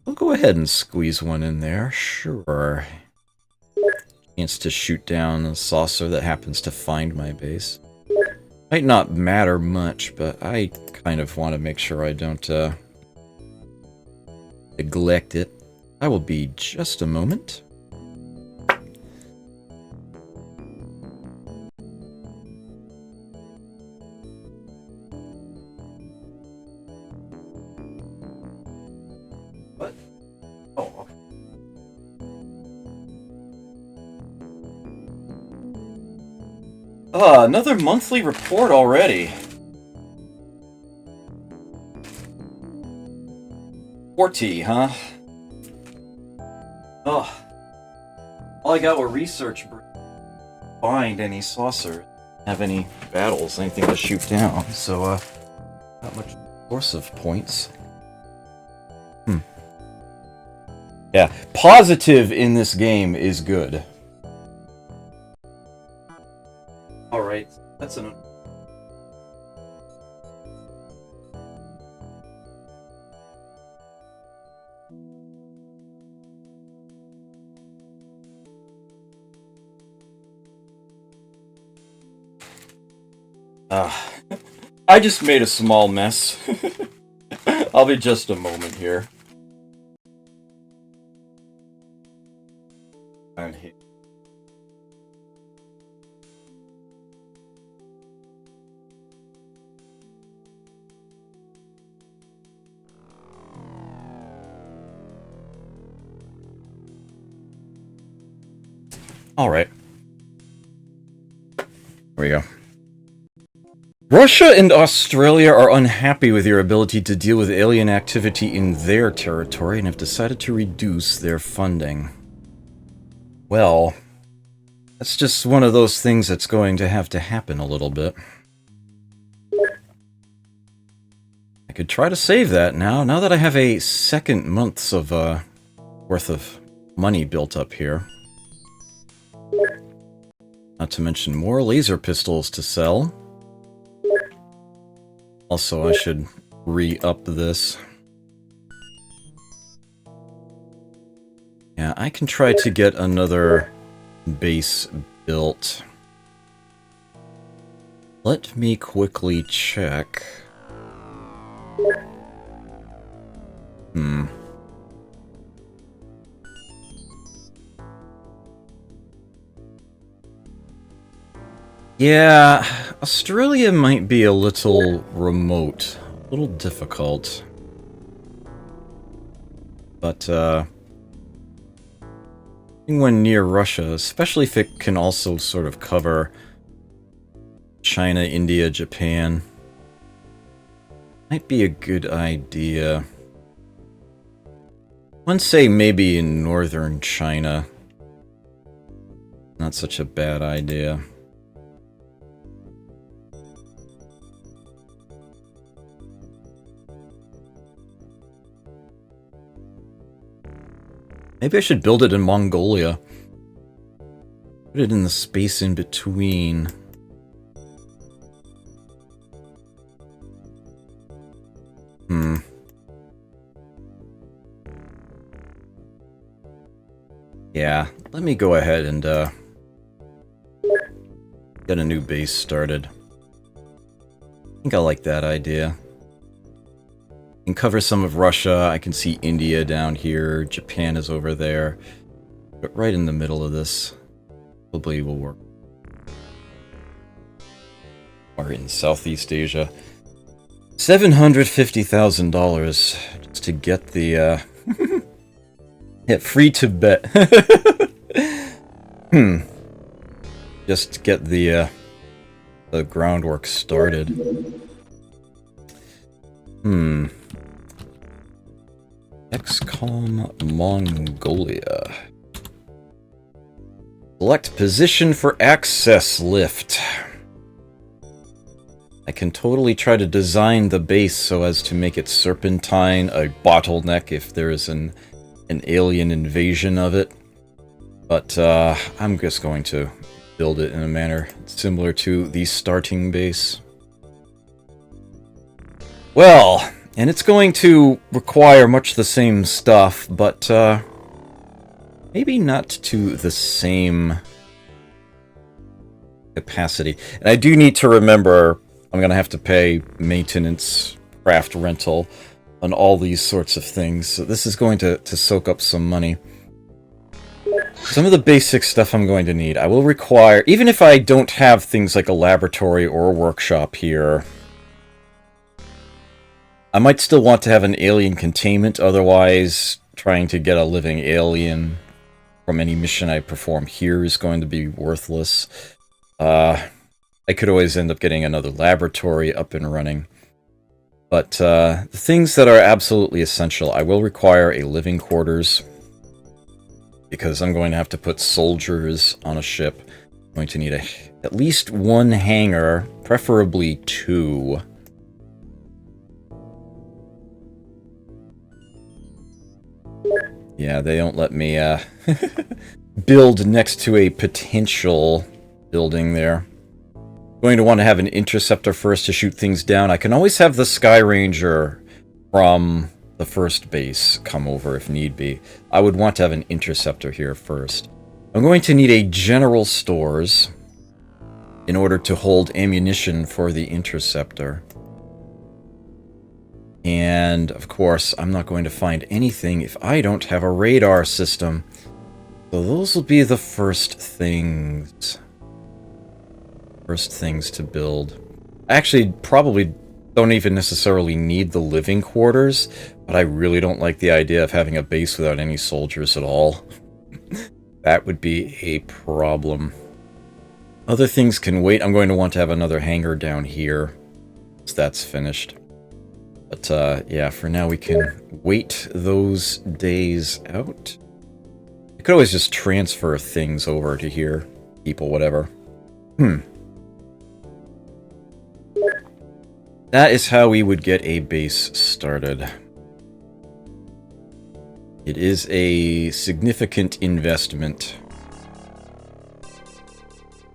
I'll go ahead and squeeze one in there. Sure. Chance to shoot down a saucer that happens to find my base. Might not matter much, but I kind of want to make sure I don't neglect it. I will be just a moment. What? Oh, okay. Another monthly report already. 40, huh? Oh. All I got were research. Find any saucer. Have any battles, anything to shoot down. So, not much source of points. Yeah, positive in this game is good. Alright, that's enough. I just made a small mess. I'll be just a moment here. And here. All right. There we go. Russia and Australia are unhappy with your ability to deal with alien activity in their territory and have decided to reduce their funding. Well, that's just one of those things that's going to have to happen a little bit. I could try to save that now that I have a second month's of worth of money built up here. Not to mention more laser pistols to sell. Also, I should re-up this. Yeah, I can try to get another base built. Let me quickly check. Yeah, Australia might be a little remote, a little difficult. But, when near Russia, especially if it can also sort of cover China, India, Japan, might be a good idea. I'd say maybe in northern China. Not such a bad idea. Maybe I should build it in Mongolia. Put it in the space in between. Yeah, let me go ahead and get a new base started. I think I like that idea. Can cover some of Russia. I can see India down here. Japan is over there. But right in the middle of this probably will work. Or in Southeast Asia. $750,000 just to get the yeah, free Tibet. Just to get the groundwork started. XCOM Mongolia. Select position for access lift. I can totally try to design the base so as to make it serpentine, a bottleneck if there is an alien invasion of it. But I'm just going to build it in a manner similar to the starting base. Well, and it's going to require much the same stuff, but maybe not to the same capacity. And I do need to remember I'm going to have to pay maintenance, craft rental, on all these sorts of things. So this is going to soak up some money. Some of the basic stuff I'm going to need. I will require, even if I don't have things like a laboratory or a workshop here, I might still want to have an alien containment, otherwise trying to get a living alien from any mission I perform here is going to be worthless. I could always end up getting another laboratory up and running. But the things that are absolutely essential, I will require a living quarters, because I'm going to have to put soldiers on a ship. I'm going to need at least one hangar, preferably two. Yeah, they don't let me build next to a potential building there. Going to want to have an interceptor first to shoot things down. I can always have the Sky Ranger from the first base come over if need be. I would want to have an interceptor here first. I'm going to need a general stores in order to hold ammunition for the interceptor. And, of course, I'm not going to find anything if I don't have a radar system. So those will be the first things. First things to build. I actually probably don't even necessarily need the living quarters, but I really don't like the idea of having a base without any soldiers at all. That would be a problem. Other things can wait. I'm going to want to have another hangar down here. So that's finished. But, yeah, for now we can wait those days out. I could always just transfer things over to here. People, whatever. That is how we would get a base started. It is a significant investment.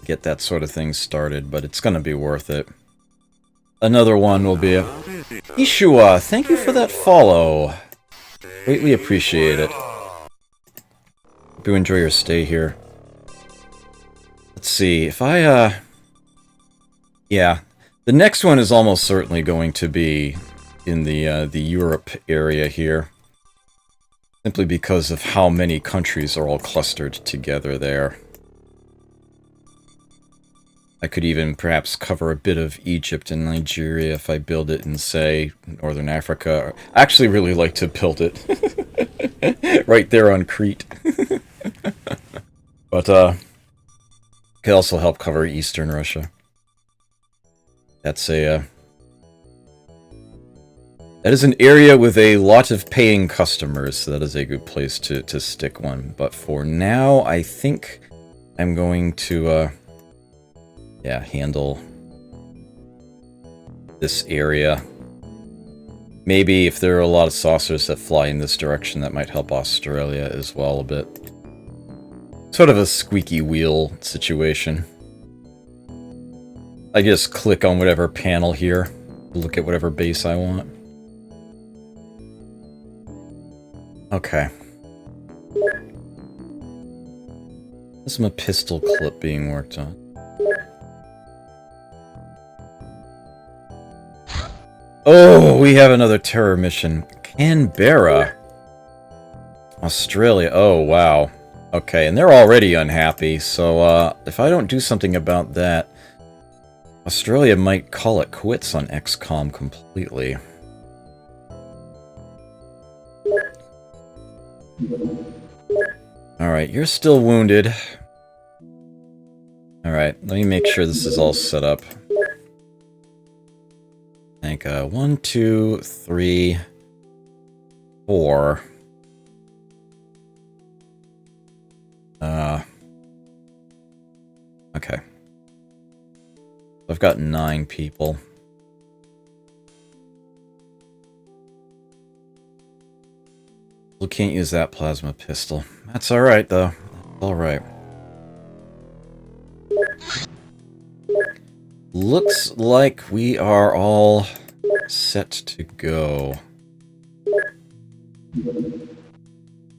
Get that sort of thing started, but it's gonna be worth it. Another one will be a... Ishua, thank you for that follow. Greatly appreciate it. Hope you enjoy your stay here. Let's see, if I, yeah. The next one is almost certainly going to be in the Europe area here. Simply because of how many countries are all clustered together there. I could even perhaps cover a bit of Egypt and Nigeria if I build it in, say, Northern Africa. I actually really like to build it right there on Crete. But, could also help cover Eastern Russia. That's a, that is an area with a lot of paying customers, so that is a good place to stick one. But for now, I think I'm going to, yeah, handle this area. Maybe if there are a lot of saucers that fly in this direction, that might help Australia as well a bit. Sort of a squeaky wheel situation. I just click on whatever panel here, look at whatever base I want. Okay. This is my pistol clip being worked on. Oh, we have another terror mission. Canberra. Australia. Oh, wow. Okay, and they're already unhappy, so if I don't do something about that, Australia might call it quits on XCOM completely. Alright, you're still wounded. Alright, let me make sure this is all set up. I think, 1, 2, 3, 4. Okay. I've got 9 people. We can't use that plasma pistol. That's alright, though. Alright. Looks like we are all set to go.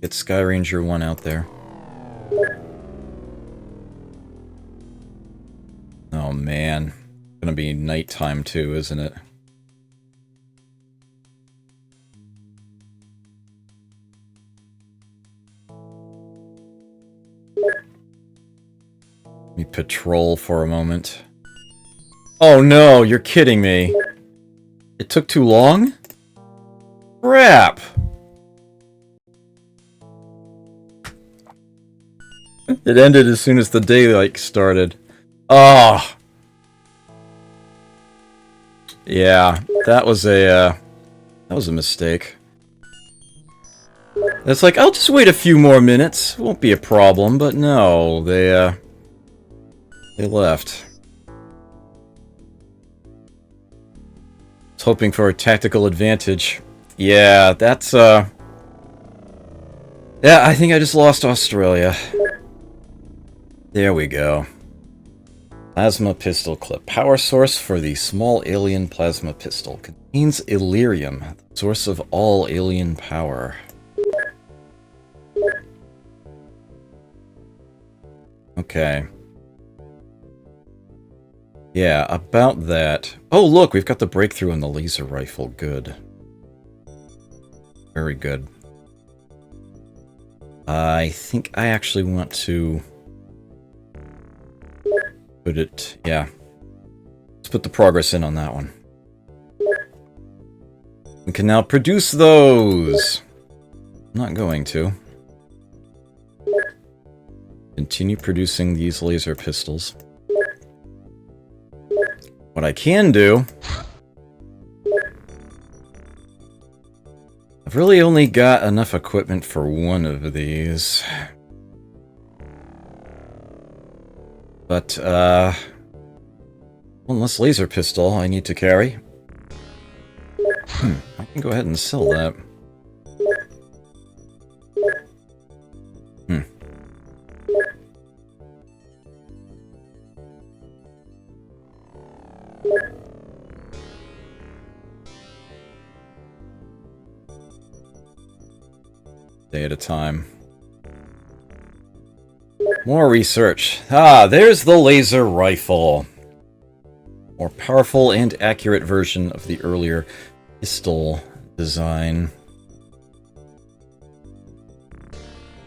Get Sky Ranger 1 out there. Oh man. It's gonna be nighttime too, isn't it? Let me patrol for a moment. Oh no, you're kidding me. It took too long? Crap! It ended as soon as the daylight started. Oh! Yeah, that was a mistake. It's like, I'll just wait a few more minutes. Won't be a problem, but no, they left. I was hoping for a tactical advantage. Yeah, that's, yeah, I think I just lost Australia. There we go. Plasma pistol clip. Power source for the small alien plasma pistol. Contains Illyrium, source of all alien power. Okay. Yeah, about that. Oh, look, we've got the breakthrough on the laser rifle. Good. Very good. I think I actually want to put it, yeah. Let's put the progress in on that one. We can now produce those. I'm not going to. Continue producing these laser pistols. What I can do... I've really only got enough equipment for one of these. But, one less laser pistol I need to carry. I can go ahead and sell that. Day at a time. More research. Ah, there's the laser rifle. More powerful and accurate version of the earlier pistol design.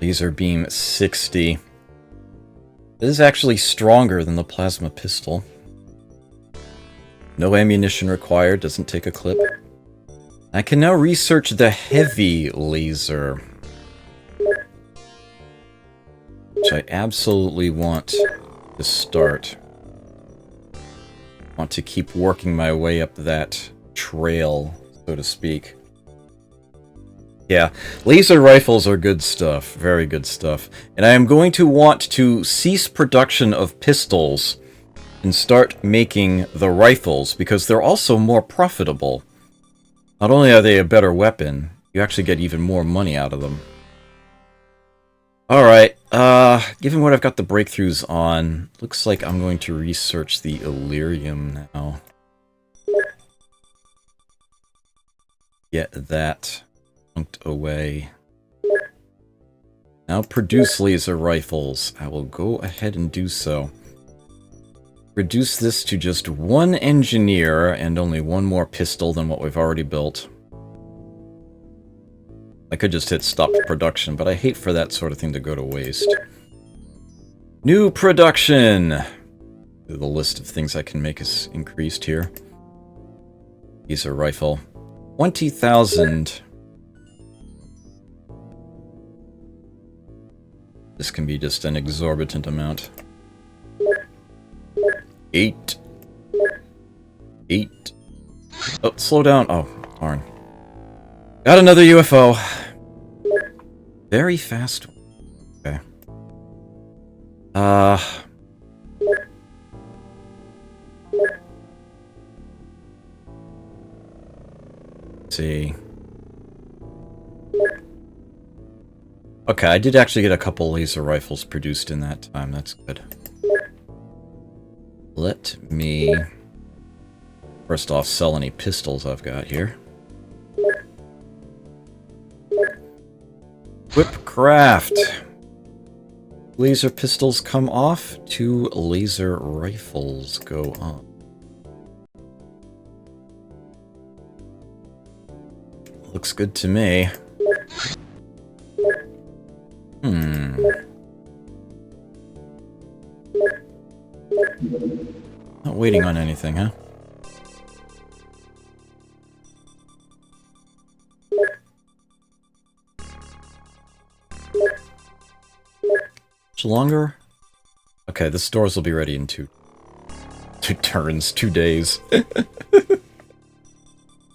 Laser beam 60. This is actually stronger than the plasma pistol. No ammunition required, doesn't take a clip. I can now research the heavy laser, which I absolutely want to start. Want to keep working my way up that trail, so to speak. Yeah, laser rifles are good stuff, very good stuff. And I am going to want to cease production of pistols and start making the rifles, because they're also more profitable. Not only are they a better weapon, you actually get even more money out of them. Alright, given what I've got the breakthroughs on, looks like I'm going to research the Illyrium now. Get that punked away. Now produce laser rifles. I will go ahead and do so. Reduce this to just one engineer and only one more pistol than what we've already built. I could just hit stop production, but I hate for that sort of thing to go to waste. New production! The list of things I can make is increased here. Laser rifle. 20,000. This can be just an exorbitant amount. 8. Oh, slow down. Oh, darn. Got another UFO. Very fast. Okay. Let's see. Okay, I did actually get a couple laser rifles produced in that time. That's good. Let me first off sell any pistols I've got here. Whipcraft. Laser pistols come off, 2 laser rifles go on. Looks good to me. Not waiting on anything, huh? Much longer? Okay, the stores will be ready in two turns, 2 days.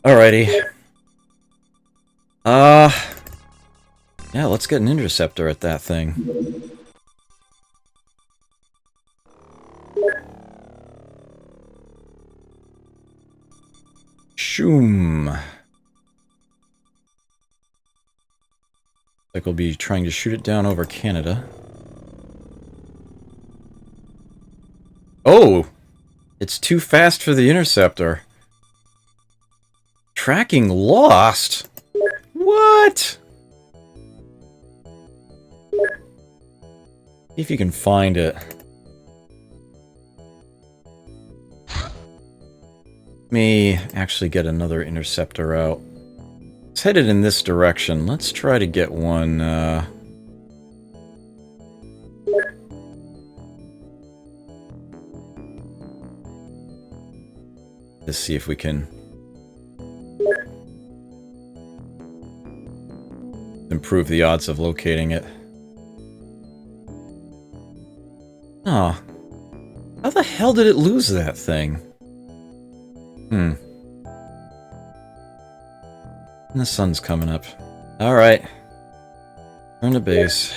Alrighty. Yeah, let's get an interceptor at that thing. Shoom. Like we'll be trying to shoot it down over Canada. Oh! It's too fast for the interceptor. Tracking lost? What? See if you can find it. Let me actually get another interceptor out. It's headed in this direction. Let's try to get one, Let's see if we can improve the odds of locating it. Oh. How the hell did it lose that thing? And the sun's coming up. Alright. Turn to base.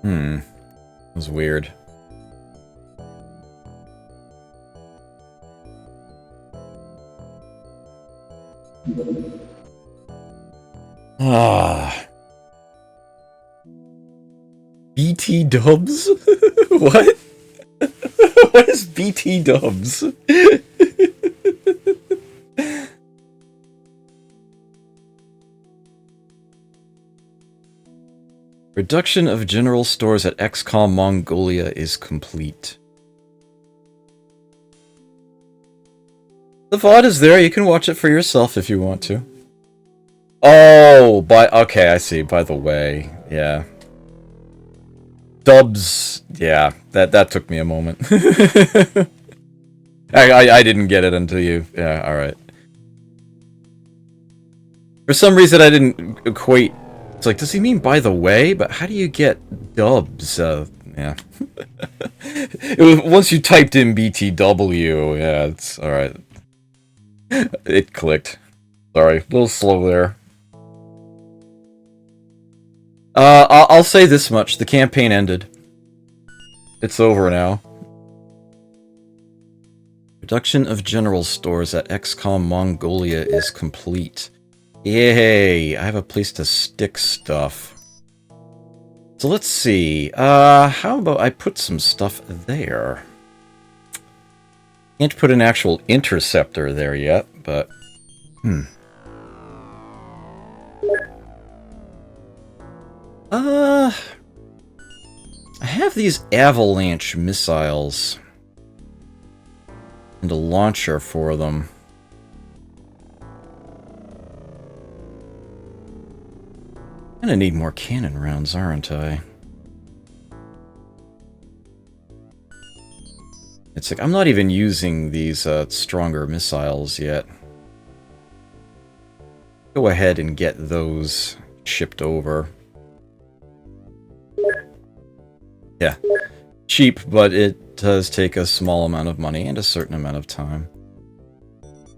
That was weird. BT dubs? What? What is BT dubs? Reduction of general stores at XCOM Mongolia is complete. The VOD is there, you can watch it for yourself if you want to. Oh, okay, I see, by the way, yeah. Dubs, yeah, that took me a moment. I didn't get it until you, yeah, alright. For some reason I didn't equate, it's like, does he mean by the way? But how do you get dubs? Yeah. It was, once you typed in BTW, yeah, it's alright. It clicked. Sorry, a little slow there. I'll say this much. The campaign ended. It's over now. Reduction of general stores at XCOM Mongolia is complete. Yay! I have a place to stick stuff. So let's see. How about I put some stuff there? Can't put an actual interceptor there yet, but... I have these avalanche missiles. And a launcher for them. I'm gonna need more cannon rounds, aren't I? It's like, I'm not even using these stronger missiles yet. Go ahead and get those shipped over. Yeah. Cheap, but it does take a small amount of money and a certain amount of time.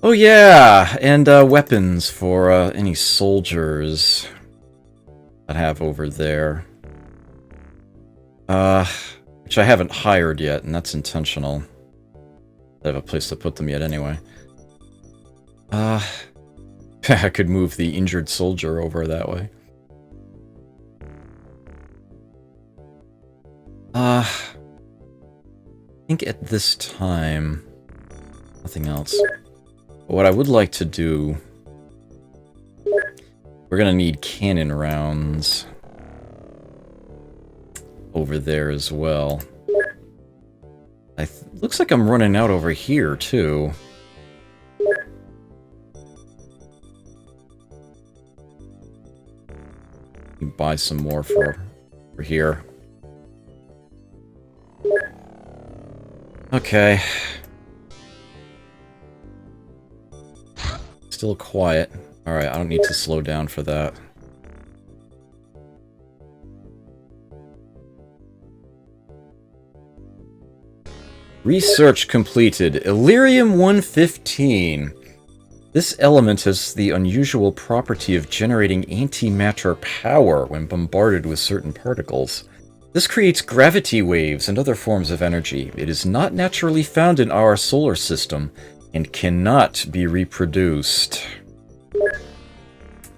Oh yeah! And weapons for any soldiers I have over there. Which I haven't hired yet, and that's intentional. I have a place to put them yet anyway. I could move the injured soldier over that way. I think at this time, nothing else. But what I would like to do, we're gonna need cannon rounds over there as well. Looks like I'm running out over here too. Buy some more for here. Okay. Still quiet. Alright, I don't need to slow down for that. Research completed. Illyrium-115. This element has the unusual property of generating antimatter power when bombarded with certain particles. This creates gravity waves and other forms of energy. It is not naturally found in our solar system and cannot be reproduced.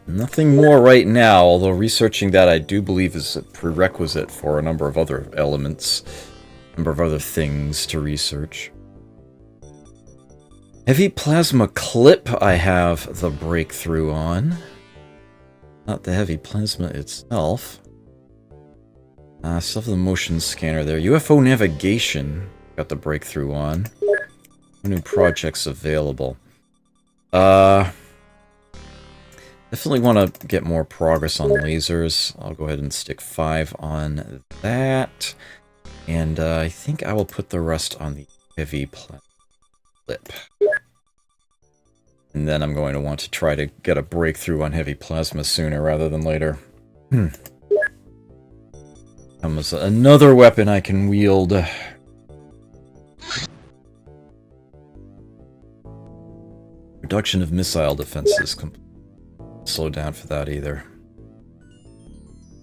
Nothing more right now, although researching that I do believe is a prerequisite for a number of other elements, a number of other things to research. Heavy plasma clip I have the breakthrough on. Not the heavy plasma itself. Still have the motion scanner there. UFO navigation, got the breakthrough on. New projects available. Definitely want to get more progress on lasers. I'll go ahead and stick 5 on that. And I think I will put the rest on the heavy plasma clip. And then I'm going to want to try to get a breakthrough on heavy plasma sooner rather than later. Comes another weapon I can wield. Reduction of missile defenses. Slow down for that either.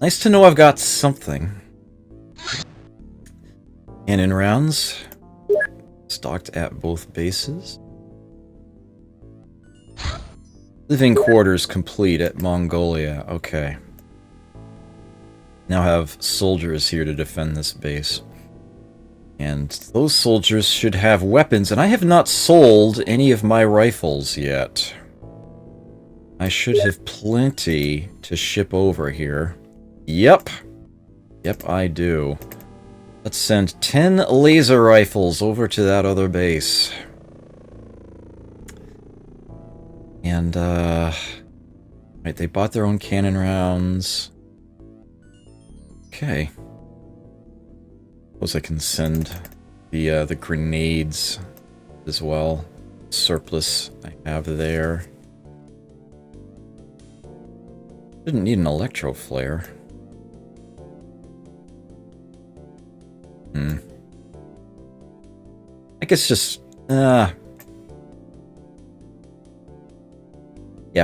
Nice to know I've got something. Cannon rounds. Stocked at both bases. Living quarters complete at Mongolia. Okay. Now have soldiers here to defend this base. And those soldiers should have weapons, and I have not sold any of my rifles yet. I should have plenty to ship over here. Yep. Yep, I do. Let's send 10 laser rifles over to that other base. And, right, they bought their own cannon rounds. Okay. Suppose I can send the grenades as well. Surplus I have there. Didn't need an electro flare. I guess just yeah,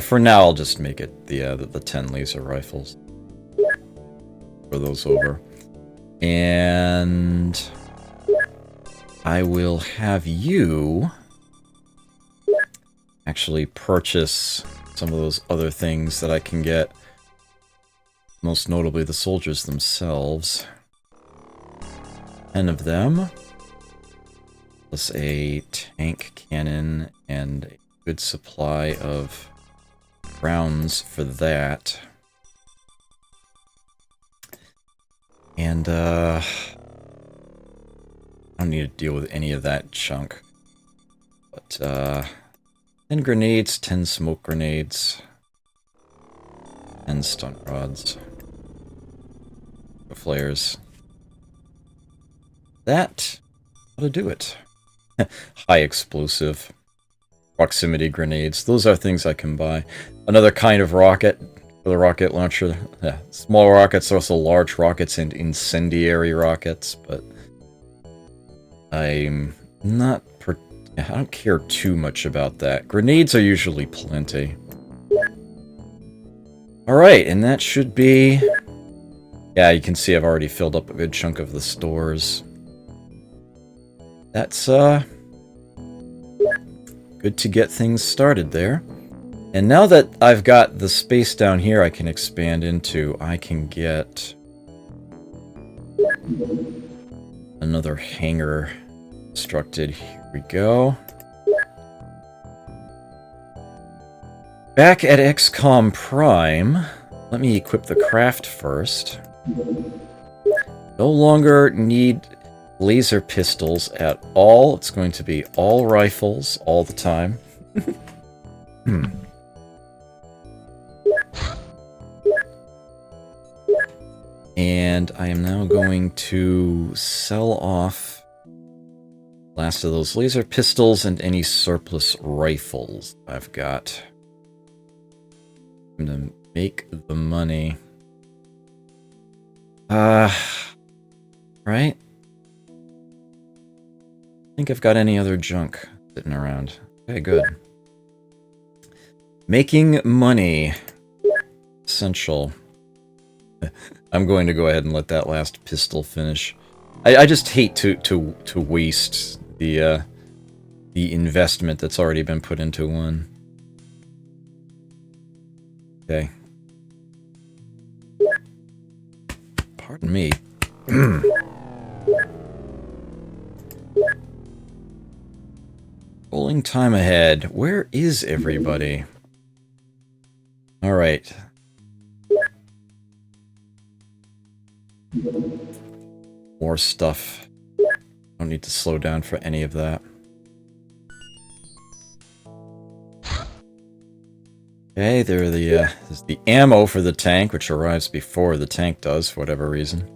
for now I'll just make it the 10 laser rifles. Throw those over. And I will have you actually purchase some of those other things that I can get. Most notably the soldiers themselves. 10 of them. Plus a tank cannon and a good supply of rounds for that. And, I don't need to deal with any of that junk. But, 10 grenades, 10 smoke grenades, 10 stun rods, flares. That ought to do it. High explosive. Proximity grenades. Those are things I can buy. Another kind of rocket for the rocket launcher. Yeah, small rockets, also large rockets and incendiary rockets, but I'm not... I don't care too much about that. Grenades are usually plenty. Alright, and that should be... Yeah, you can see I've already filled up a good chunk of the stores. That's, good to get things started there. And now that I've got the space down here I can expand into, I can get another hangar constructed. Here we go. Back at XCOM Prime, let me equip the craft first. No longer need laser pistols at all. It's going to be all rifles all the time. And I am now going to sell off last of those laser pistols and any surplus rifles I've got. I'm gonna make the money. Right? Think I've got any other junk sitting around. Okay, good. Making money. Essential. I'm going to go ahead and let that last pistol finish. I just hate to waste the investment that's already been put into one. Okay. Pardon me. Rolling time ahead. Where is everybody? Alright. More stuff. Don't need to slow down for any of that. Okay, there's the ammo for the tank, which arrives before the tank does, for whatever reason.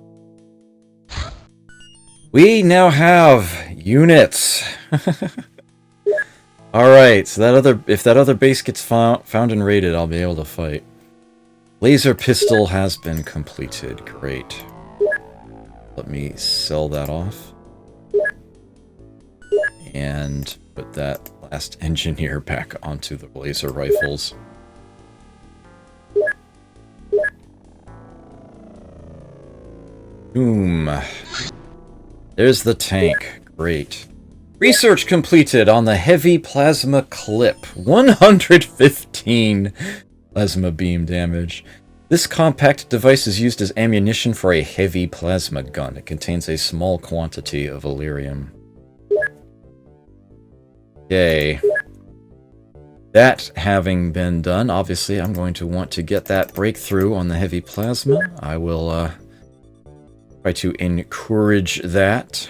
We now have units! Alright, so if that other base gets found and raided, I'll be able to fight. Laser pistol has been completed. Great. Let me sell that off. And put that last engineer back onto the laser rifles. Boom. There's the tank. Great. Research completed on the heavy plasma clip. 115 plasma beam damage. This compact device is used as ammunition for a heavy plasma gun. It contains a small quantity of Illyrium. Okay. That having been done, obviously I'm going to want to get that breakthrough on the heavy plasma. I will try to encourage that.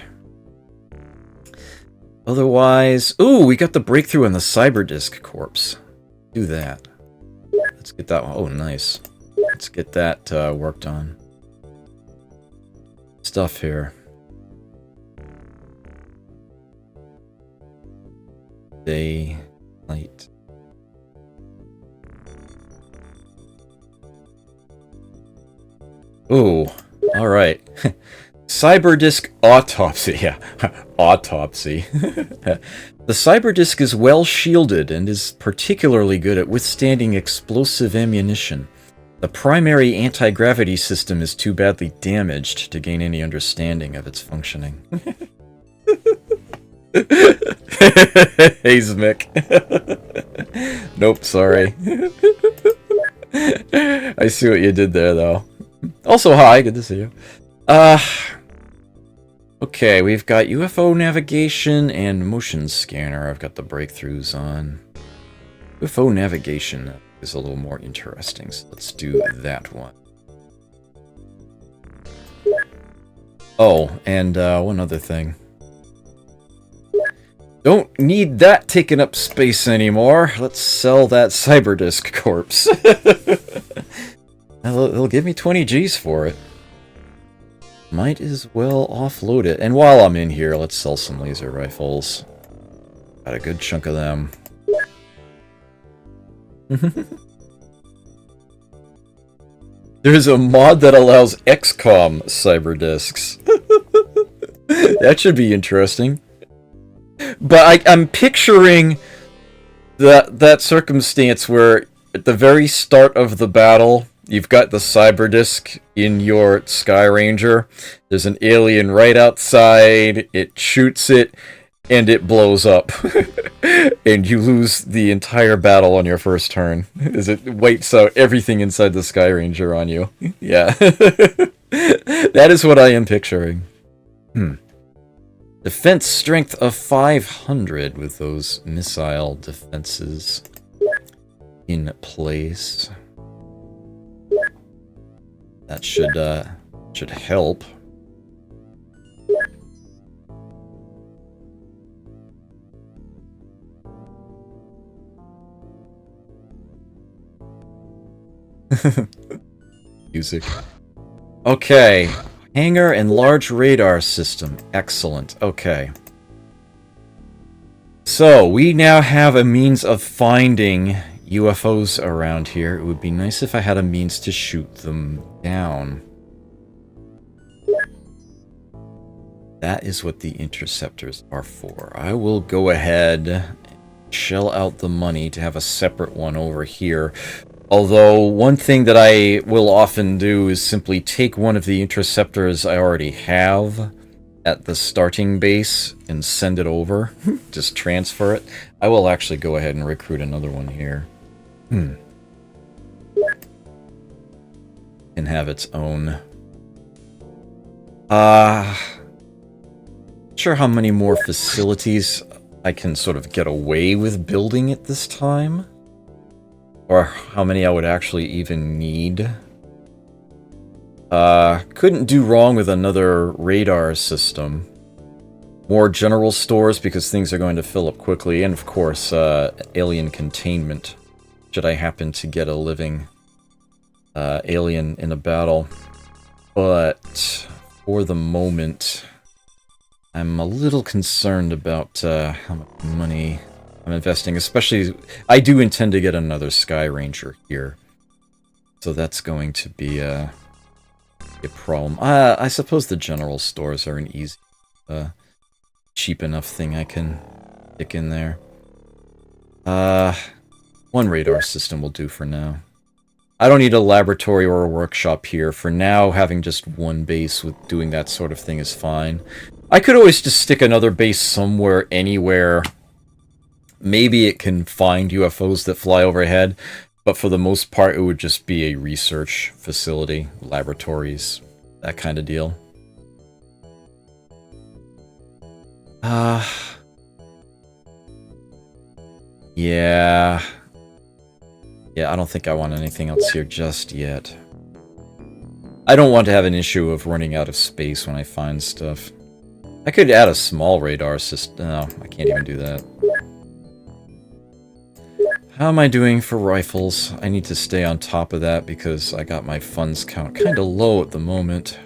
Otherwise... Ooh, we got the breakthrough on the Cyberdisk corpse. Do that. Let's get that one. Oh, nice. Let's get that worked on. Stuff here. Day, light. Ooh, alright. Cyberdisk autopsy. Yeah, autopsy. The Cyberdisk is well shielded and is particularly good at withstanding explosive ammunition. The primary anti-gravity system is too badly damaged to gain any understanding of its functioning. Hey, Zmick. Nope, sorry. I see what you did there, though. Also, hi, good to see you. Okay, we've got UFO navigation and motion scanner. I've got the breakthroughs on. UFO navigation is a little more interesting, so let's do that one. Oh, and one other thing. Don't need that taking up space anymore. Let's sell that Cyberdisk corpse. They'll give me 20 Gs for it. Might as well offload it. And while I'm in here, let's sell some laser rifles. Got a good chunk of them. There's a mod that allows XCOM Cyberdisks. That should be interesting. But I'm picturing that circumstance where at the very start of the battle, you've got the Cyberdisk in your Sky Ranger. There's an alien right outside. It shoots it, and it blows up. And you lose the entire battle on your first turn, as it wipes out everything inside the Sky Ranger on you. Yeah. That is what I am picturing. Defense strength of 500 with those missile defenses in place. That should help. Music. Okay. Hangar and large radar system. Excellent. Okay. So, we now have a means of finding UFOs around here. It would be nice if I had a means to shoot them down. That is what the interceptors are for. I will go ahead and shell out the money to have a separate one over here. Although, one thing that I will often do is simply take one of the interceptors I already have at the starting base and send it over. Just transfer it. I will actually go ahead and recruit another one here. And have its own. Not sure how many more facilities I can sort of get away with building at this time. Or how many I would actually even need. Couldn't do wrong with another radar system. More general stores because things are going to fill up quickly. And of course, alien containment. Should I happen to get a living alien in a battle. But for the moment, I'm a little concerned about how much money I'm investing, especially, I do intend to get another Sky Ranger here. So that's going to be a problem. I suppose the general stores are an easy, cheap enough thing I can stick in there. One radar system will do for now. I don't need a laboratory or a workshop here. For now, having just one base with doing that sort of thing is fine. I could always just stick another base somewhere, anywhere. Maybe it can find UFOs that fly overhead, but for the most part, it would just be a research facility, laboratories, that kind of deal. Yeah. Yeah, I don't think I want anything else here just yet. I don't want to have an issue of running out of space when I find stuff. I could add a small radar system. No, I can't even do that. How am I doing for rifles? I need to stay on top of that because I got my funds count kind of low at the moment.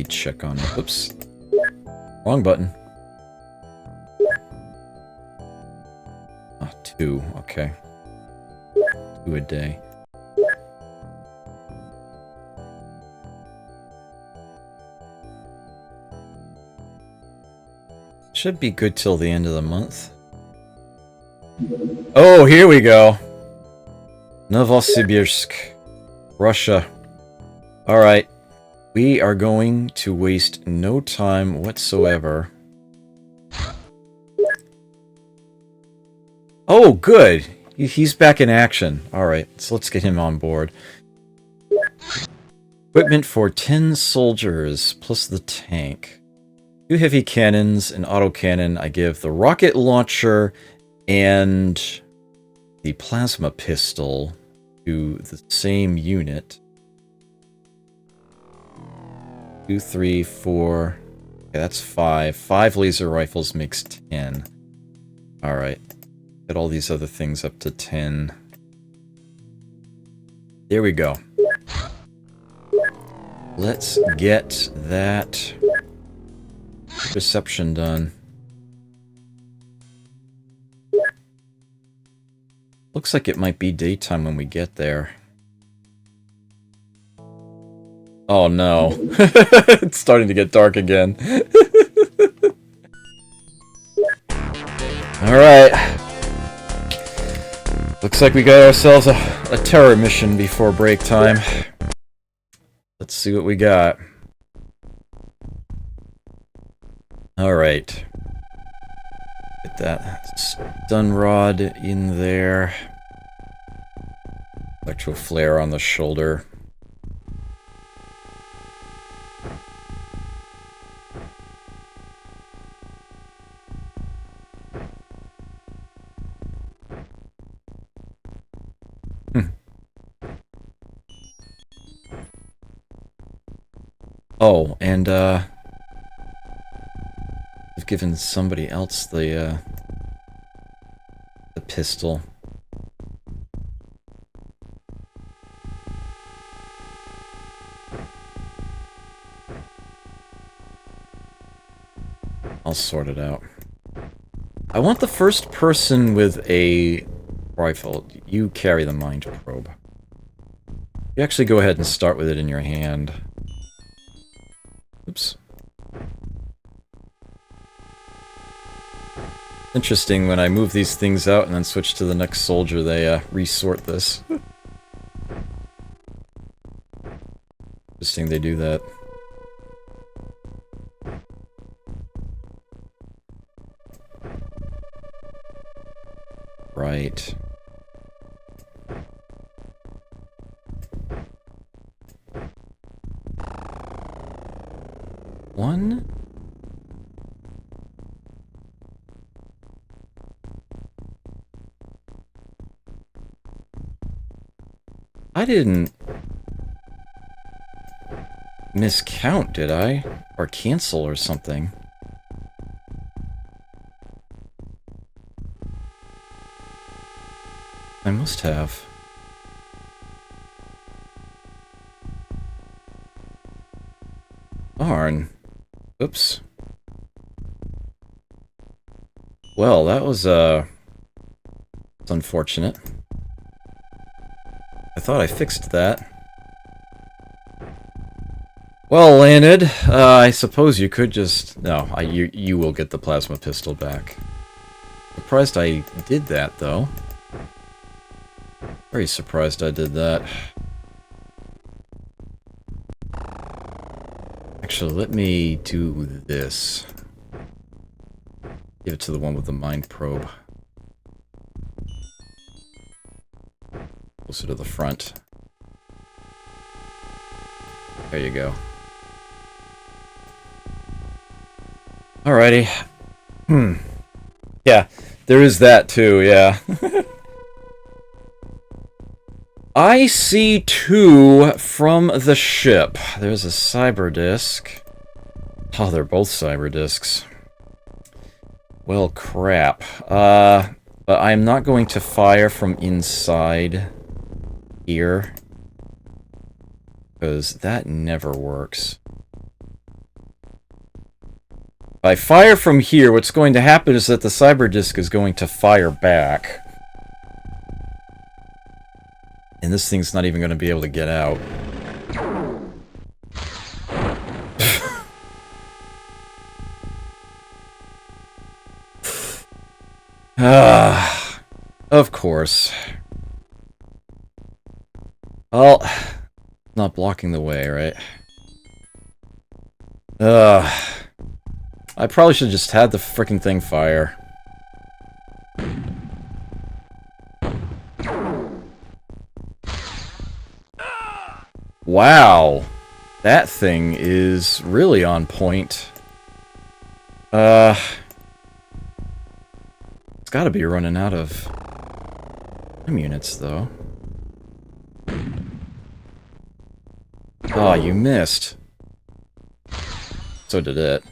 Check on it. Oops. Wrong button. Ah, 2. Okay. 2 a day. Should be good till the end of the month. Oh, here we go. Novosibirsk, Russia. Alright. We are going to waste no time whatsoever. Oh, good! He's back in action. Alright, so let's get him on board. Equipment for 10 soldiers, plus the tank. 2 heavy cannons, an autocannon. I give the rocket launcher and the plasma pistol to the same unit. 2, 3, 4. Okay, that's 5. 5 laser rifles makes 10. Alright. Get all these other things up to 10. There we go. Let's get that reception done. Looks like it might be daytime when we get there. Oh no. It's starting to get dark again. Alright. Looks like we got ourselves a terror mission before break time. Let's see what we got. Alright. Get that stun rod in there. Electro flare on the shoulder. Oh, and I've given somebody else the pistol. I'll sort it out. I want the first person with a rifle. You carry the mind probe. You actually go ahead and start with it in your hand. Oops. Interesting, when I move these things out and then switch to the next soldier, they resort this. Interesting they do that. Right. One? I didn't miscount, did I? Or cancel or something. I must have. Darn. Oops. Well, that was, It's unfortunate. I thought I fixed that. Well, Leonid, I suppose you could just... No, you will get the plasma pistol back. Surprised I did that, though. Very surprised I did that. Actually, let me do this. Give it to the one with the mind probe. Closer to the front. There you go. Alrighty. Yeah, there is that too, yeah. I see 2 from the ship. There's a cyber disk. Oh, they're both cyber disks. Well, crap. But I'm not going to fire from inside here. Because that never works. If I fire from here, what's going to happen is that the cyber disk is going to fire back. And this thing's not even going to be able to get out. Of course. Well, not blocking the way, right? I probably should have just had the frickin' thing fire. Wow. That thing is really on point. It's gotta be running out of units, though. Oh, you missed. So did it.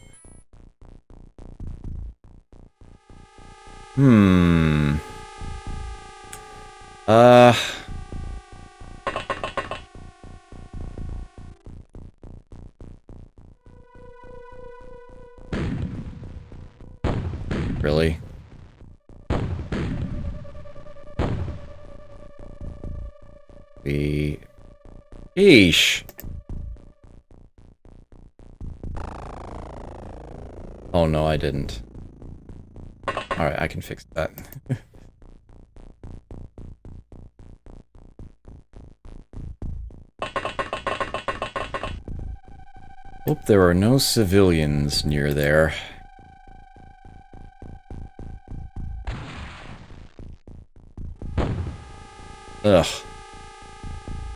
Really? Eesh. Oh no, I didn't. Alright, I can fix that. Hope there are no civilians near there. Ugh.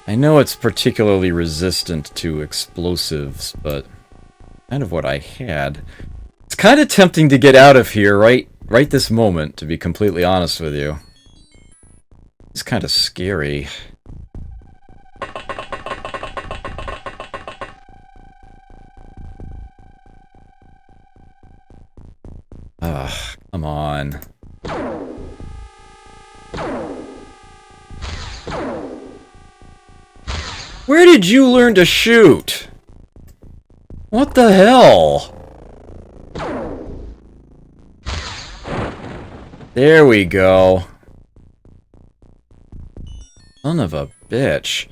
I know it's particularly resistant to explosives, but kind of what I had. It's kind of tempting to get out of here right this moment, to be completely honest with you. It's kind of scary. Ugh, come on. Where did you learn to shoot? What the hell? There we go. Son of a bitch.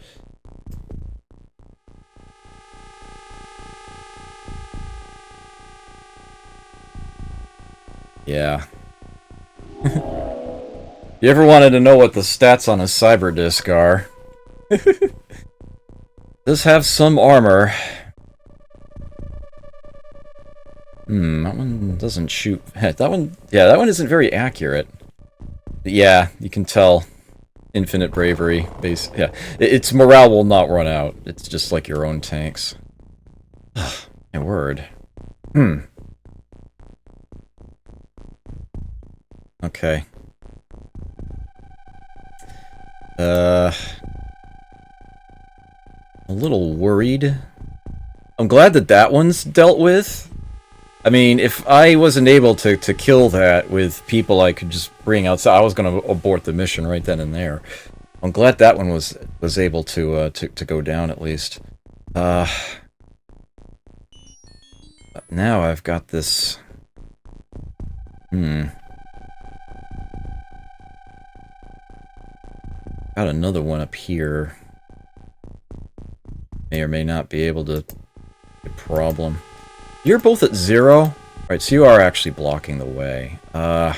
Yeah. You ever wanted to know what the stats on a cyber disk are? Does have some armor. That one doesn't shoot. That one, yeah, that one isn't very accurate. Yeah, you can tell. Infinite bravery. Yeah, its morale will not run out. It's just like your own tanks. My word. Okay. A little worried. I'm glad that that one's dealt with. I mean, if I wasn't able to kill that with people I could just bring outside, I was going to abort the mission right then and there. I'm glad that one was able to go down at least. But now I've got this. Got another one up here. May or may not be able to... A problem. You're both at 0? Alright, so you are actually blocking the way. I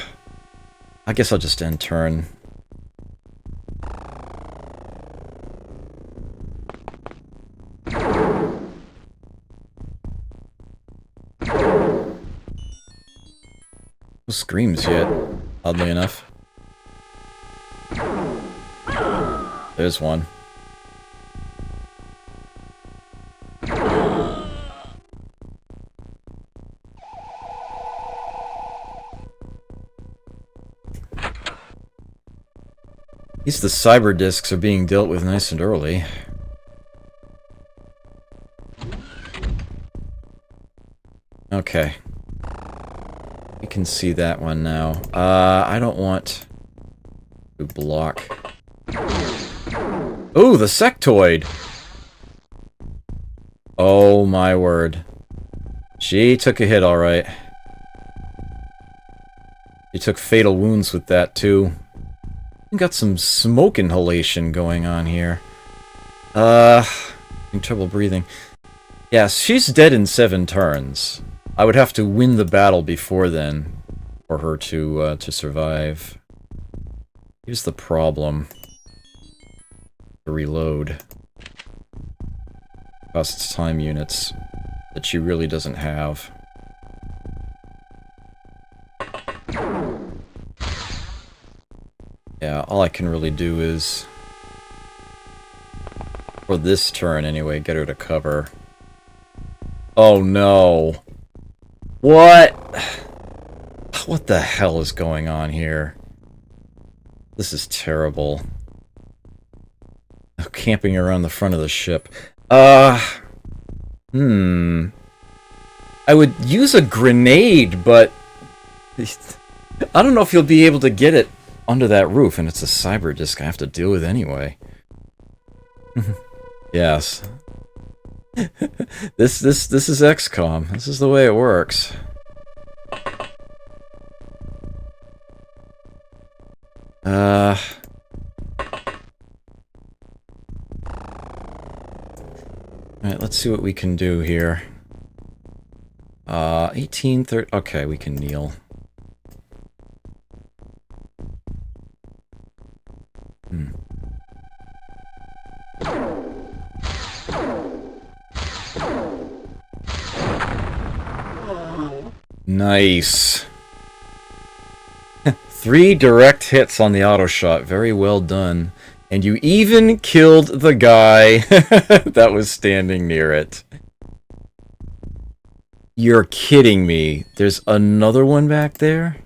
guess I'll just end turn. No screams yet, oddly enough. There's one. At least the cyber discs are being dealt with nice and early. Okay. You can see that one now. I don't want to block. Ooh, the sectoid! Oh my word. She took a hit, alright. She took fatal wounds with that, too. Got some smoke inhalation going on here. Having trouble breathing. Yes, she's dead in 7 turns. I would have to win the battle before then for her to survive. Here's the problem. To reload. Costs time units that she really doesn't have. Yeah, all I can really do is, for this turn anyway, get her to cover. Oh no! What? What the hell is going on here? This is terrible. Camping around the front of the ship. I would use a grenade, but I don't know if you'll be able to get it under that roof, and it's a cyber disk I have to deal with anyway. Yes. This is XCOM. This is the way it works. Alright, let's see what we can do here. 1830. Okay, we can kneel. Nice. 3 direct hits on the auto shot. Very well done. And you even killed the guy that was standing near it. You're kidding me. There's another one back there?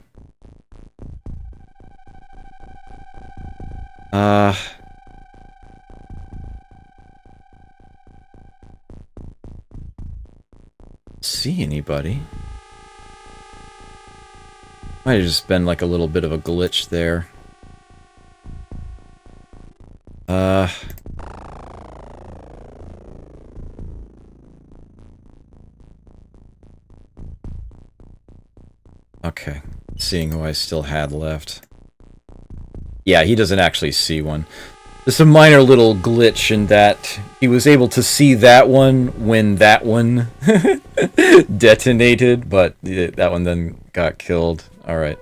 See anybody? Might have just been like a little bit of a glitch there. Okay. Seeing who I still had left. Yeah, he doesn't actually see one. There's a minor little glitch in that he was able to see that one when that one detonated, but that one then got killed. Alright.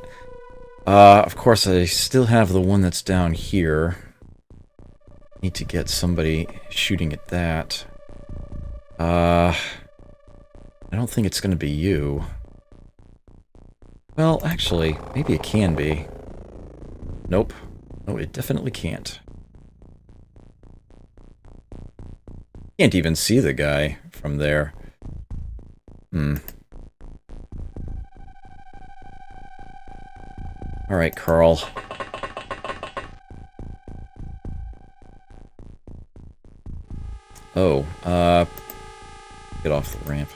Of course, I still have the one that's down here. Need to get somebody shooting at that. I don't think it's gonna be you. Well, actually, maybe it can be. Nope. No, it definitely can't. Can't even see the guy from there. Alright, Carl. Oh, get off the ramp.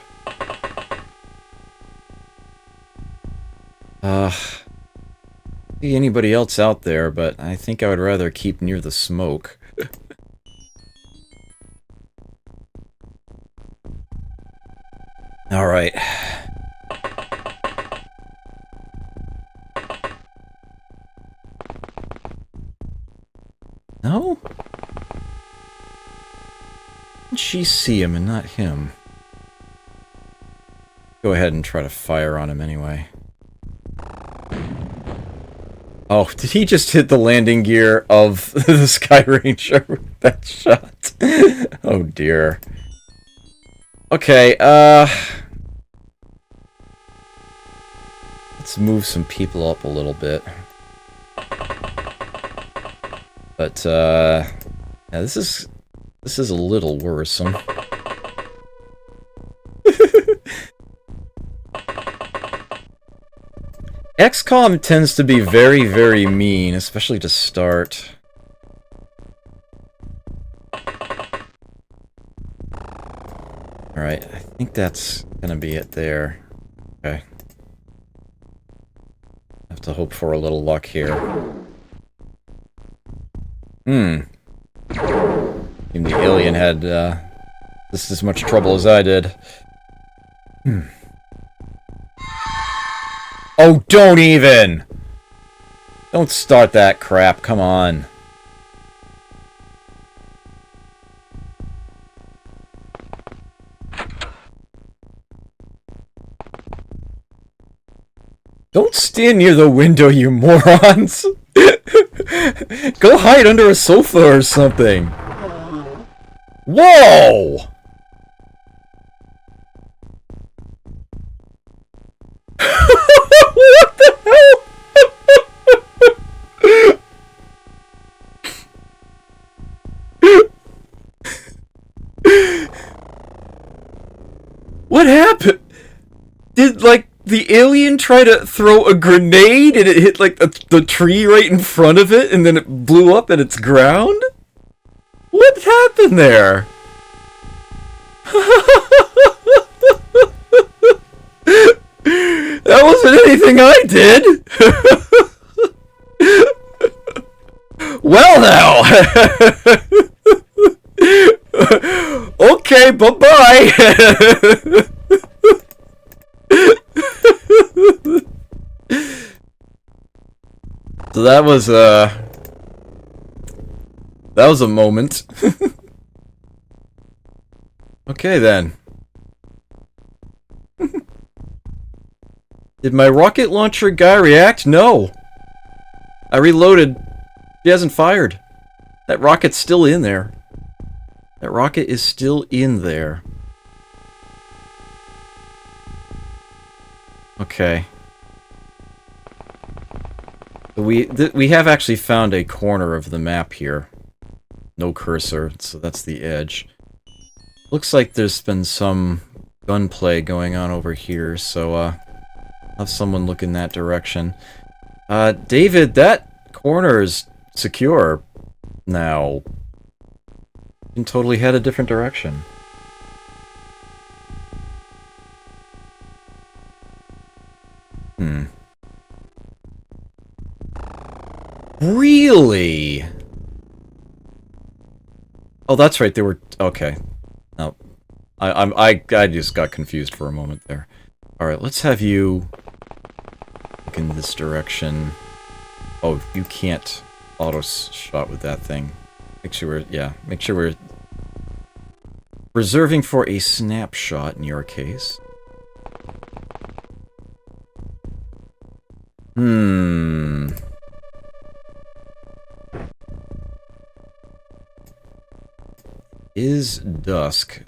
See anybody else out there, but I think I would rather keep near the smoke. Alright. No? Did she see him and not him? Go ahead and try to fire on him anyway. Oh, did he just hit the landing gear of the Sky Ranger with that shot? Oh dear. Okay, let's move some people up a little bit. But, yeah, this is a little worrisome. XCOM tends to be very, very mean, especially to start. Alright, I think that's gonna be it there. Okay. Have to hope for a little luck here. Even the alien had, just as much trouble as I did. Oh, don't even! Don't start that crap, come on. Don't stand near the window, you morons! Go hide under a sofa or something! Whoa! What the hell? What happened? Did, like, the alien try to throw a grenade and it hit, like, the tree right in front of it and then it blew up at its ground? What happened there? That wasn't anything I did! Well now! Okay, bye-bye! So that was a moment. Okay then. Did my rocket launcher guy react? No. I reloaded. She hasn't fired. That rocket's still in there. That rocket is still in there. Okay. We have actually found a corner of the map here. No cursor, so that's the edge. Looks like there's been some gunplay going on over here, so have someone look in that direction. David, that corner is secure now. You can totally head a different direction. Really? Oh, that's right, they were... Okay. No. I just got confused for a moment there. Alright, let's have you look in this direction. Oh, you can't auto-shot with that thing. Make sure we're... Yeah, make sure we're... reserving for a snapshot in your case. Is dusk.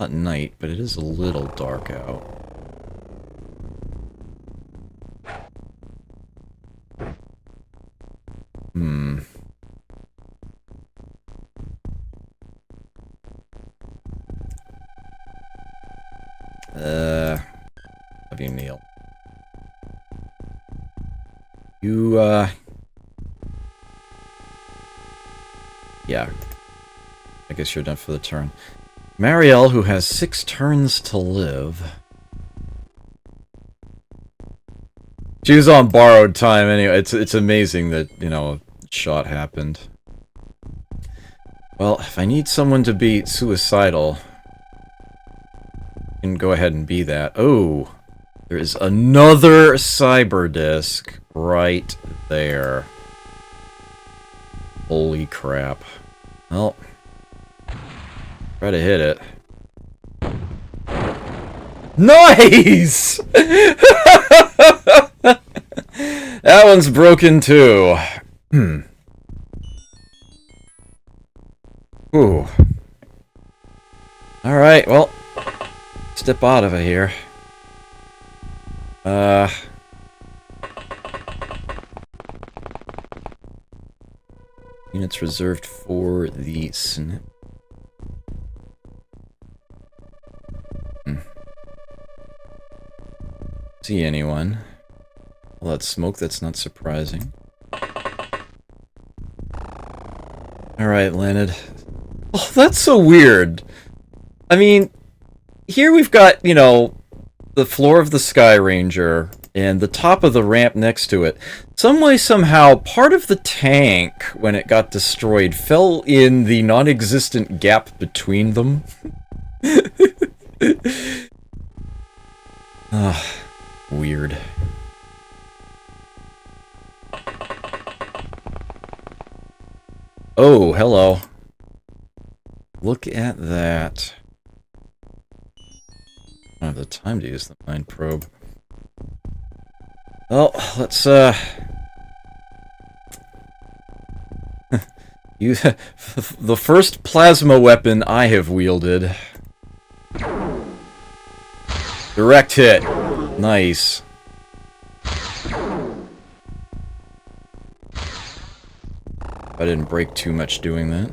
Not night, but it is a little dark out. Have you, Neil? You, yeah. I guess you're done for the turn. Marielle, who has 6 turns to live. She was on borrowed time anyway. It's amazing that, you know, a shot happened. Well, if I need someone to be suicidal, I can go ahead and be that. Oh, there is another cyber disk right there. Holy crap. Well, try to hit it. Nice! That one's broken too. Ooh. Alright, well, step out of it here. Units reserved for the snip. See anyone? All that smoke, that's not surprising. Alright, Leonard. Oh, that's so weird. I mean, here we've got, you know, the floor of the Sky Ranger and the top of the ramp next to it. Some way, somehow, part of the tank, when it got destroyed, fell in the non-existent gap between them. Weird. Oh, hello. Look at that. I don't have the time to use the mind probe. Well, let's, use the first plasma weapon I have wielded. Direct hit. Nice. I didn't break too much doing that.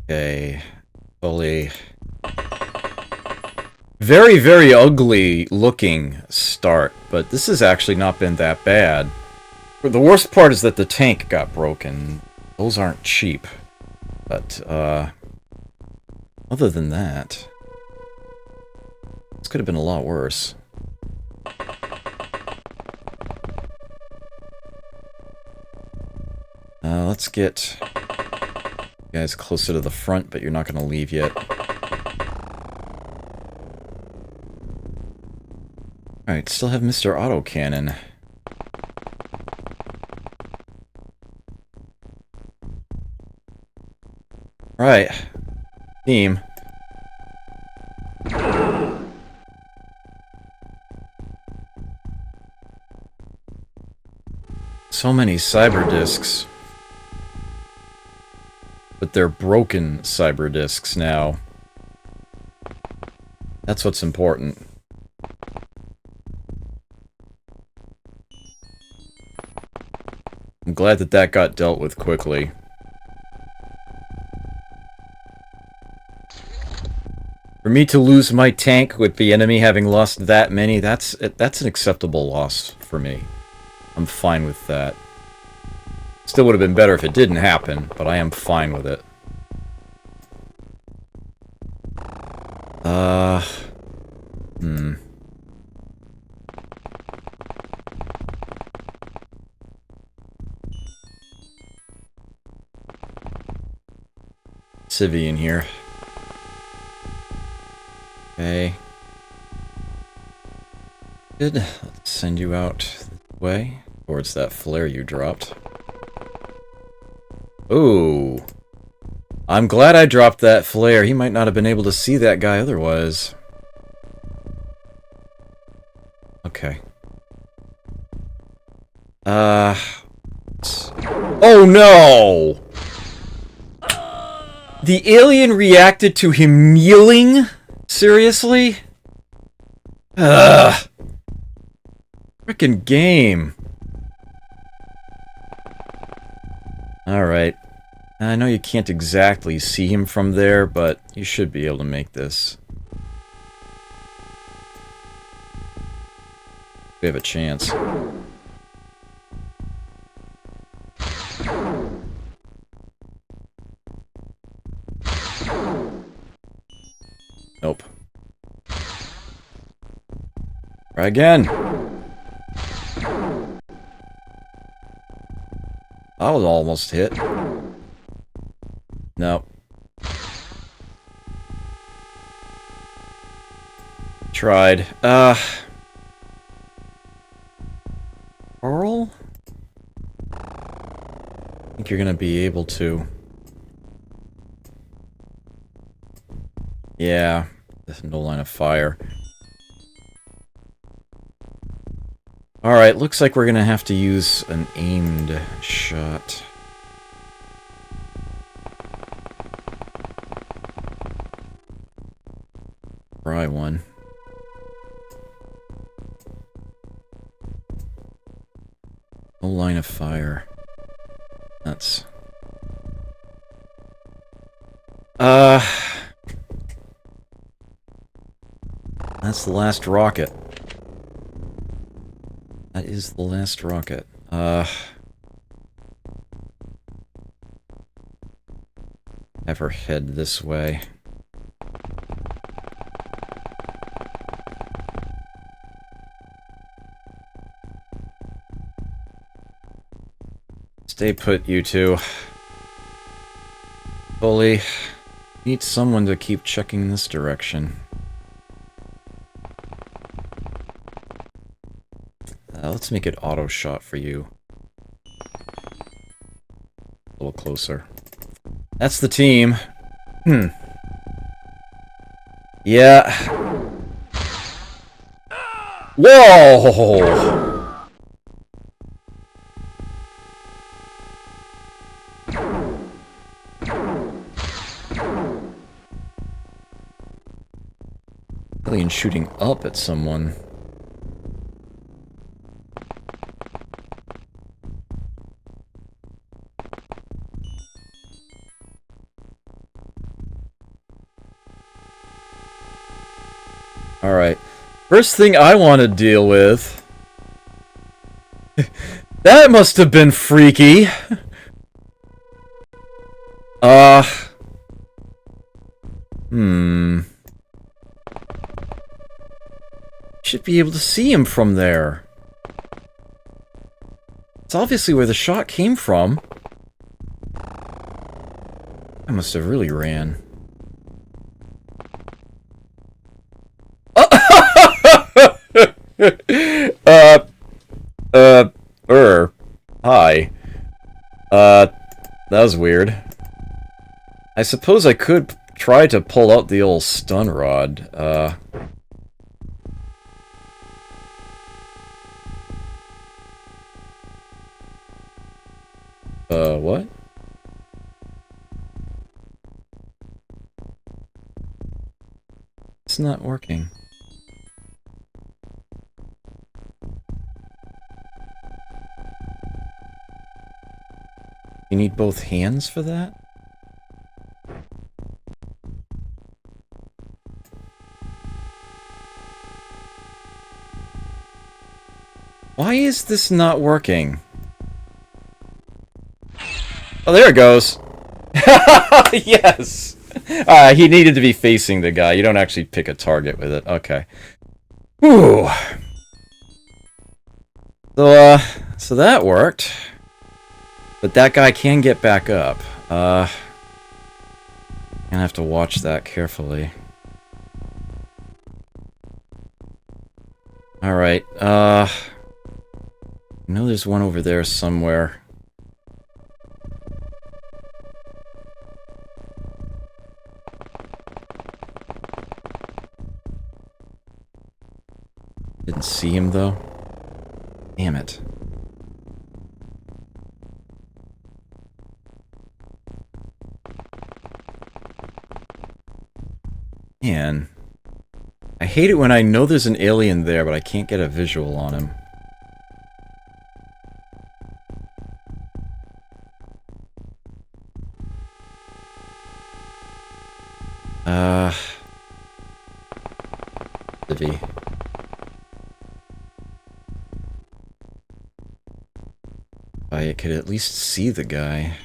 Okay. Holy. Very, very ugly looking start, but this has actually not been that bad. The worst part is that the tank got broken. Those aren't cheap. But, other than that, this could have been a lot worse. Let's get you guys closer to the front, but you're not going to leave yet. Alright, still have Mr. Autocannon. Right. Team. So many cyber discs. But they're broken cyber discs now. That's what's important. I'm glad that that got dealt with quickly. For me to lose my tank with the enemy having lost that many, that's an acceptable loss for me. I'm fine with that. Still would have been better if it didn't happen, but I am fine with it. Civvy in here. Okay. Good. Let's send you out this way, towards that flare you dropped. Ooh. I'm glad I dropped that flare. He might not have been able to see that guy otherwise. Okay. Oh no! The alien reacted to him kneeling? Seriously? Ugh. Frickin' game. Alright. I know you can't exactly see him from there, but you should be able to make this. We have a chance. Nope. Try again. I was almost hit. Nope. Tried. Pearl? think you're gonna be able to. Yeah, there's no line of fire. Alright, looks like we're gonna have to use an aimed shot. Try one. No line of fire. That's... That's the last rocket. That is the last rocket. Have her head this way. Stay put, you two. Bully, need someone to keep checking this direction. Let's make it auto shot for you. A little closer. That's the team. Yeah. Whoa! Alien shooting up at someone. Alright. First thing I want to deal with... That must have been freaky! Should be able to see him from there. It's obviously where the shot came from. I must have really ran. Hi. That was weird. I suppose I could try to pull out the old stun rod, what? It's not working. You need both hands for that? Why is this not working? Oh, there it goes. Yes! He needed to be facing the guy. You don't actually pick a target with it. Okay. Whew. So that worked. But that guy can get back up. Gonna have to watch that carefully. Alright, I know there's one over there somewhere. Didn't see him, though. Damn it. Man. I hate it when I know there's an alien there, but I can't get a visual on him. Livy. I could at least see the guy.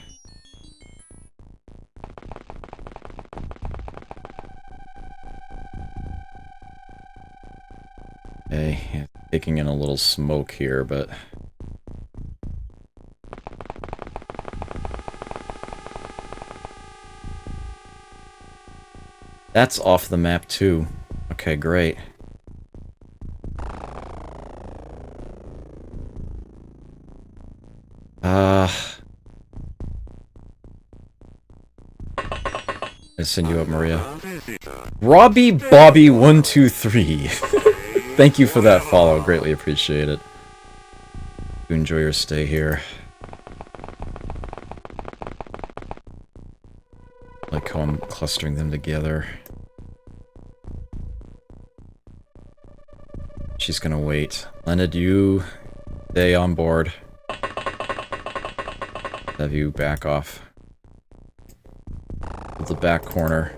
Okay, yeah, taking in a little smoke here, but... That's off the map too. Okay, great. I send you up, Maria. Robbie Bobby 123. Thank you for that follow. Greatly appreciate it. You enjoy your stay here. Like how I'm clustering them together. She's gonna wait. Leonard, you stay on board. Have you back off. To the back corner.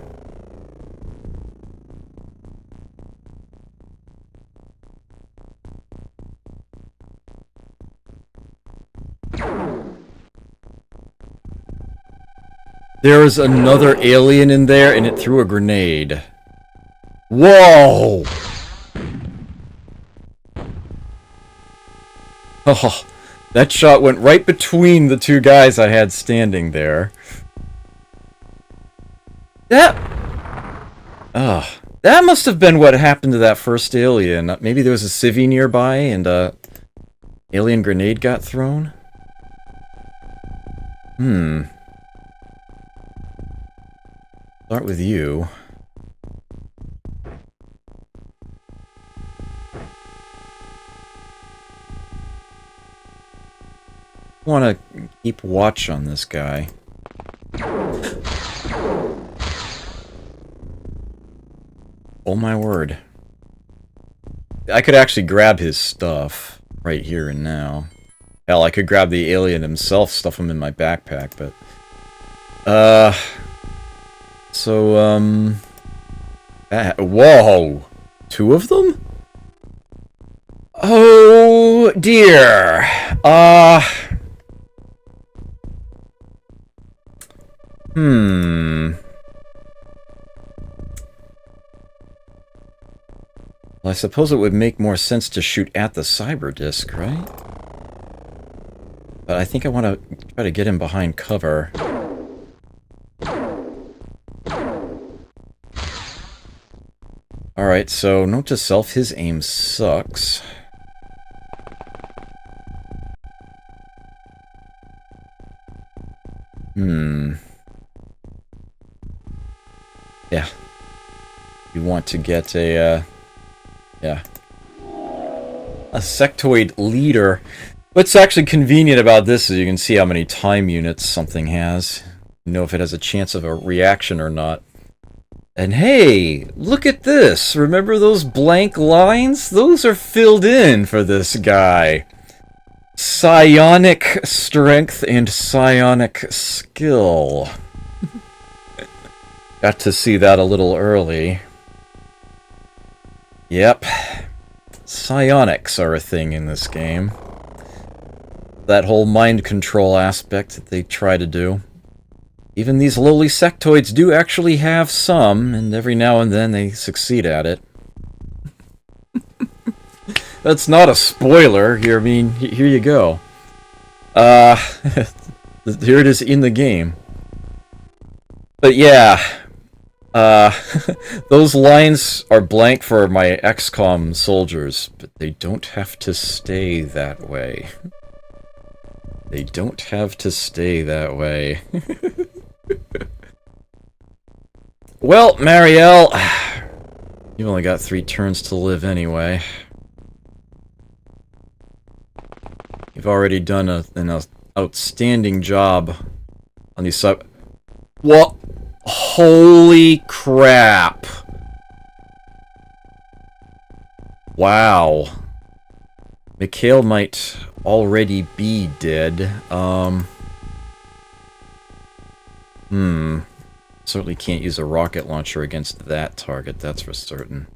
There was another alien in there and it threw a grenade. Whoa! Oh, that shot went right between the two guys I had standing there. That must have been what happened to that first alien. Maybe there was a civvy nearby and a alien grenade got thrown? Start with you. Want to keep watch on this guy. Oh my word. I could actually grab his stuff right here and now. Hell, I could grab the alien himself, stuff him in my backpack, but... whoa! Two of them? Oh, dear. Well, I suppose it would make more sense to shoot at the cyber disc, right? But I think I want to try to get him behind cover. Alright, so note to self, his aim sucks. Yeah. You want to get a, yeah. A sectoid leader. What's actually convenient about this is you can see how many time units something has. You know if it has a chance of a reaction or not. And hey, look at this! Remember those blank lines? Those are filled in for this guy. Psionic strength and psionic skill. Got to see that a little early. Yep. Psionics are a thing in this game. That whole mind control aspect that they try to do. Even these lowly sectoids do actually have some, and every now and then they succeed at it. That's not a spoiler here, I mean, here you go. Here it is in the game. But yeah, those lines are blank for my XCOM soldiers, but they don't have to stay that way. They don't have to stay that way. Well, Marielle, you've only got 3 turns to live anyway. You've already done an outstanding job on these sub... What? Holy crap! Wow. Mikhail might already be dead. Certainly can't use a rocket launcher against that target, that's for certain.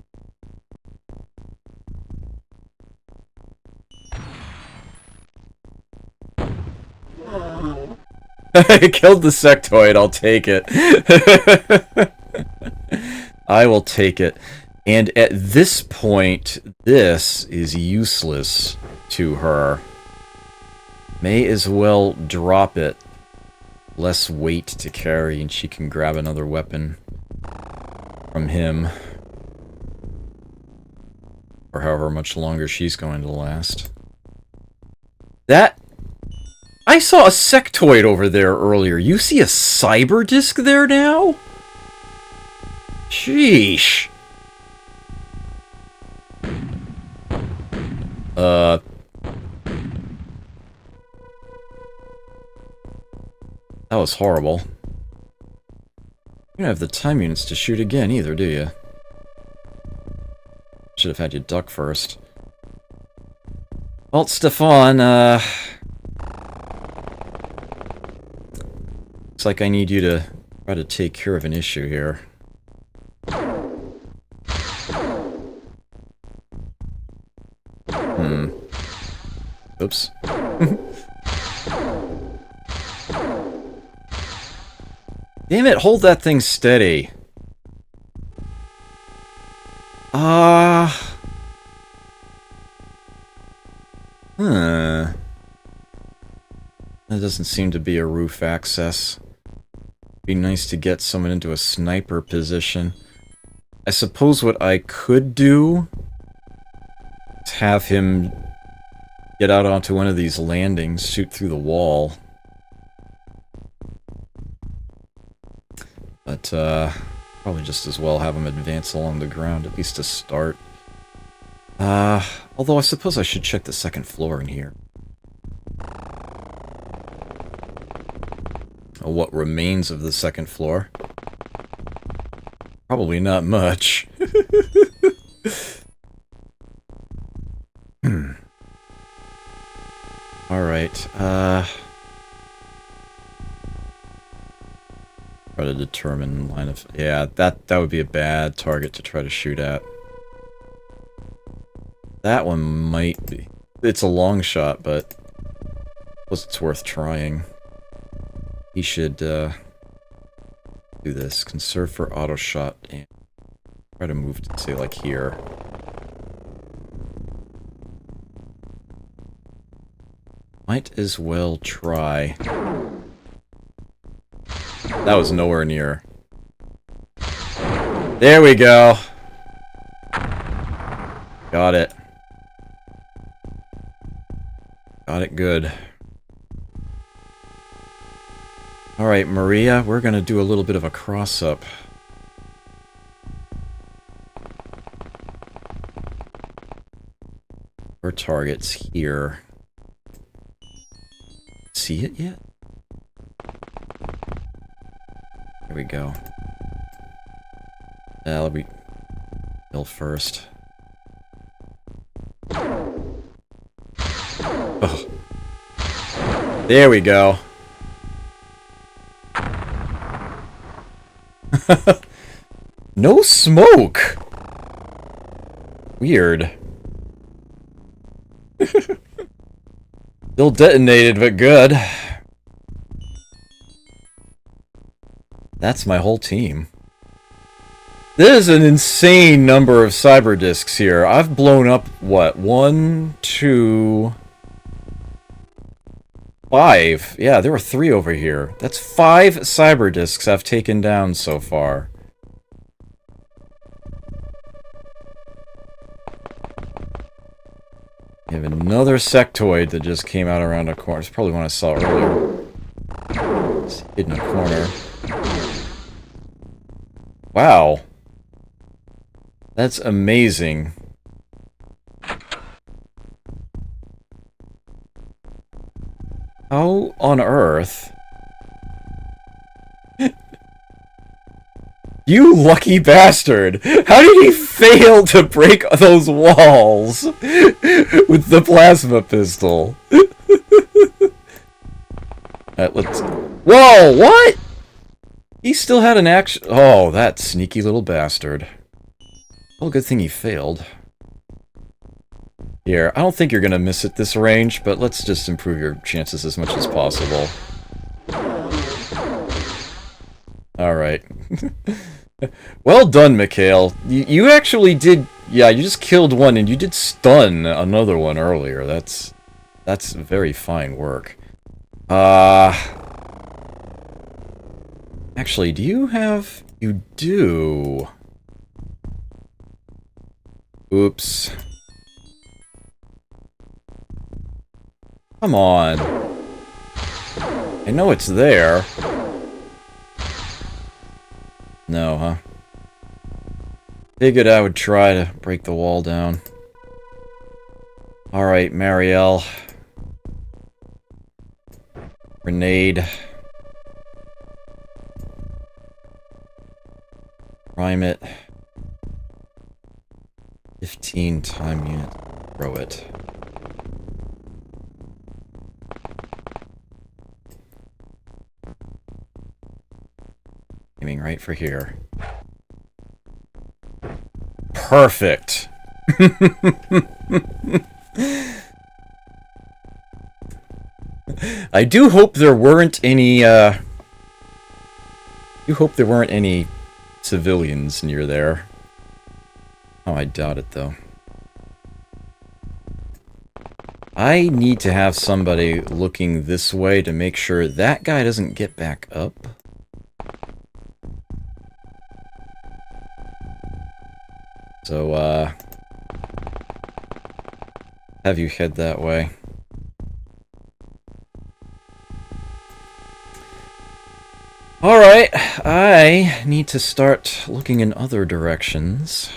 I killed the sectoid, I'll take it. I will take it. And at this point, this is useless to her. May as well drop it. Less weight to carry, and she can grab another weapon from him. For however much longer she's going to last. That... I saw a sectoid over there earlier. You see a cyber disc there now? Sheesh. That was horrible. You don't have the time units to shoot again either, do you? Should have had you duck first. Well, Stefan, looks like I need you to try to take care of an issue here. Oops. Damn it, hold that thing steady. That doesn't seem to be a roof access. Be nice to get someone into a sniper position. I suppose what I could do is have him get out onto one of these landings, shoot through the wall. But, probably just as well have him advance along the ground, at least to start. Although I suppose I should check the second floor in here. Or what remains of the second floor. Probably not much. Alright, try to determine line of... Yeah, that would be a bad target to try to shoot at. That one might be... It's a long shot, but... it's worth trying. He should, do this. Conserve for auto shot and try to move to, say, like here. Might as well try. That was nowhere near. There we go. Got it. Got it good. Alright, Maria, we're gonna do a little bit of a cross-up. Our target's here. See it yet? There we go. Let me kill first. Oh. There we go. No smoke! Weird. Still detonated, but good. That's my whole team. There's an insane number of cyber discs here. I've blown up, what, 1, 2... 5. Yeah, there were 3 over here. That's 5 cyber discs I've taken down so far. We have another sectoid that just came out around a corner. It's probably one I saw earlier. It's hidden in a corner. Wow. That's amazing. How on earth? You lucky bastard! How did he fail to break those walls with the plasma pistol? Alright, let's... Whoa, what? He still had an action... Oh, that sneaky little bastard. Well, good thing he failed. Here, I don't think you're gonna miss at this range, but let's just improve your chances as much as possible. Alright. Well done, Mikhail. You actually did... Yeah, you just killed one, and you did stun another one earlier. That's very fine work. Actually, do you have... You do... Oops. Come on. I know it's there. No, huh? Figured I would try to break the wall down. Alright, Marielle. Grenade. Prime it. 15 time unit. Throw it. Aiming right for here. Perfect! I do hope there weren't any, civilians near there. Oh, I doubt it, though. I need to have somebody looking this way to make sure that guy doesn't get back up. So, have you head that way. Alright, I need to start looking in other directions.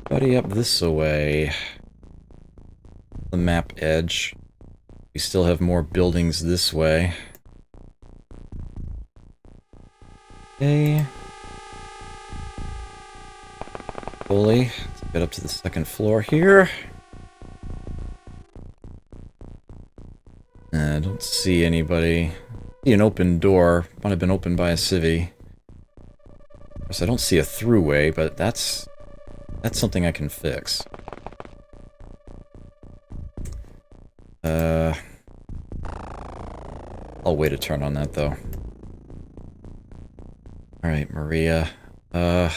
Buddy up this way. The map edge. We still have more buildings this way. Okay. Fully. Let's get up to the second floor here. I don't see anybody. See an open door. Might have been opened by a civvy. Of course, I don't see a throughway, but that's something I can fix. I'll wait a turn on that, though. Alright, Maria. Not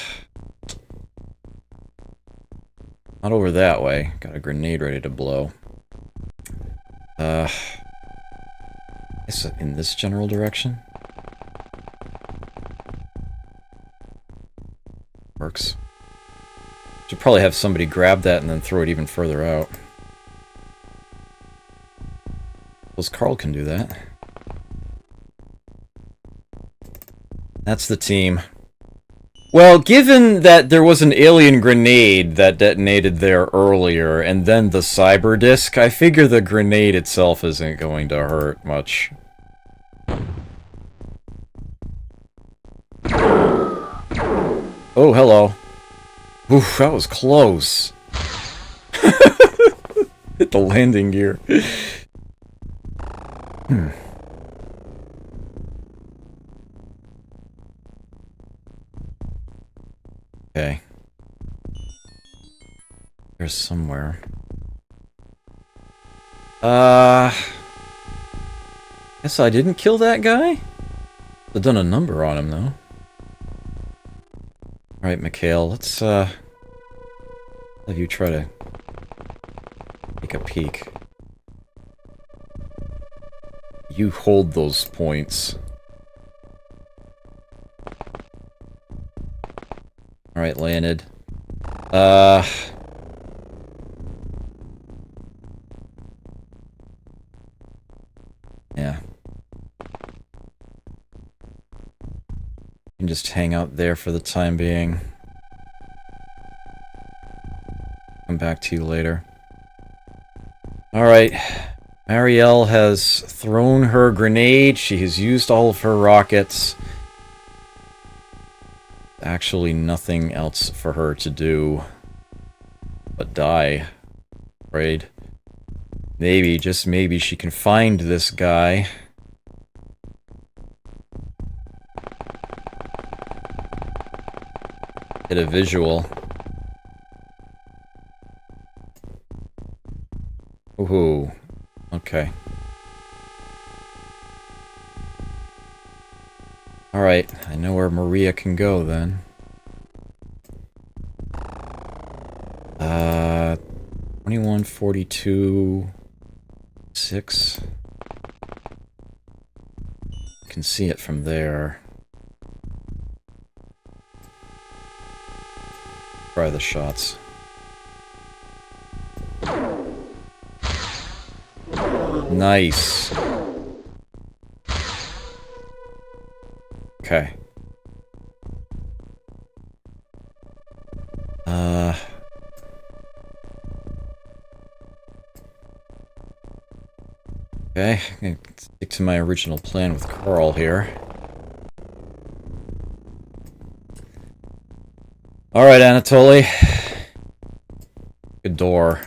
over that way. Got a grenade ready to blow. Is it in this general direction? Works. Should probably have somebody grab that and then throw it even further out. Suppose Carl can do that. That's the team. Well, given that there was an alien grenade that detonated there earlier, and then the cyber disc, I figure the grenade itself isn't going to hurt much. Oh, hello. Oof, that was close. Hit the landing gear. Okay. There's somewhere. Guess I didn't kill that guy? I've done a number on him, though. Alright, Mikhail, let's, have you try to take a peek. You hold those points. Alright, Leonid. Yeah. You can just hang out there for the time being. Come back to you later. Alright. Marielle has thrown her grenade. She has used all of her rockets. Actually nothing else for her to do but die. Afraid. Maybe, just maybe, she can find this guy. Get a visual. Ooh. Okay. Alright, I know where Maria can go then. 2142 6. Can see it from there. Try the shots. Nice. Okay. Okay, I'm gonna stick to my original plan with Carl here. Alright, Anatoly. Good door.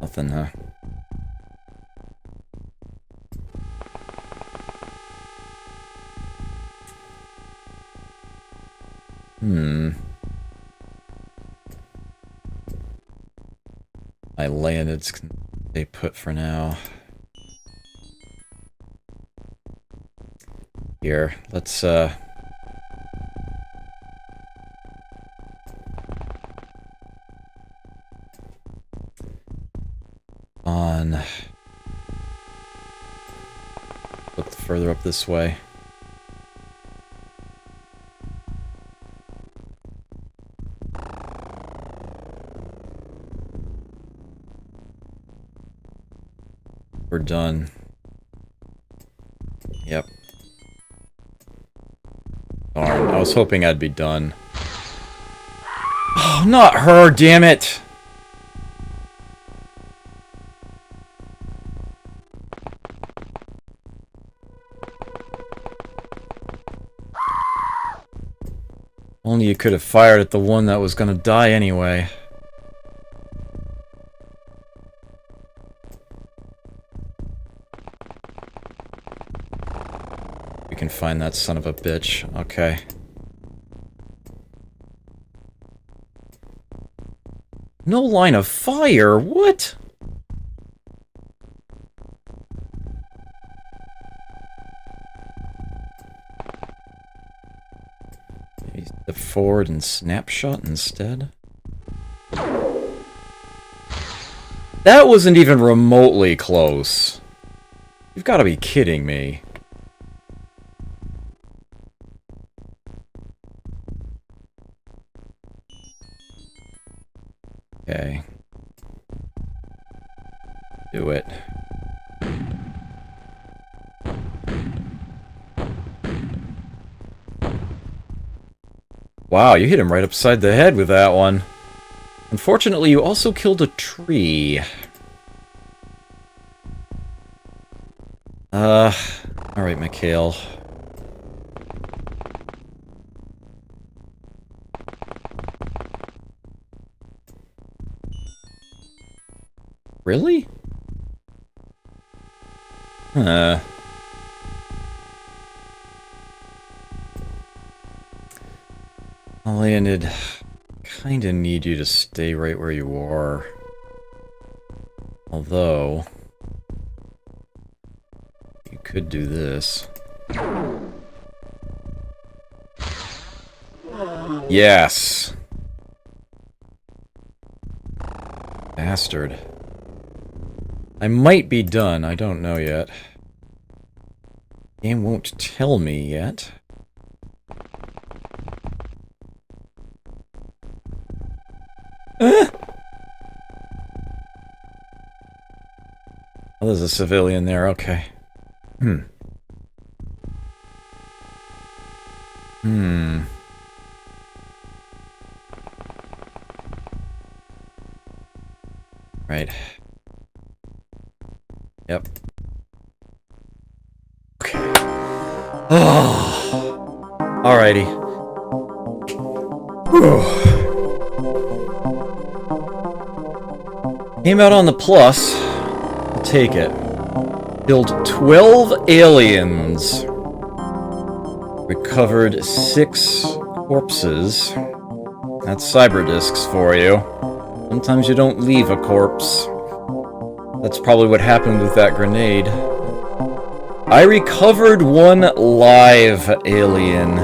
Nothing, huh? My landed's gonna stay put for now. Here, let's look further up this way. We're done. Yep. Darn, I was hoping I'd be done. Oh, not her, damn it! Only you could have fired at the one that was gonna die anyway. We can find that son of a bitch. Okay. No line of fire? What? Maybe step forward and snapshot instead? That wasn't even remotely close. You've got to be kidding me. Okay. Do it. Wow, you hit him right upside the head with that one. Unfortunately, you also killed a tree. Alright, Mikhail. Really? Huh. Landed. Kinda need you to stay right where you are. Although... you could do this. Yes! Bastard. I might be done, I don't know yet. Game won't tell me yet. Oh, there's a civilian there, okay. Right. Yep. Okay. Oh. Alrighty. Came out on the plus. I'll take it. Killed 12 aliens. Recovered 6 corpses. That's cyber discs for you. Sometimes you don't leave a corpse. That's probably what happened with that grenade. I recovered 1 live alien.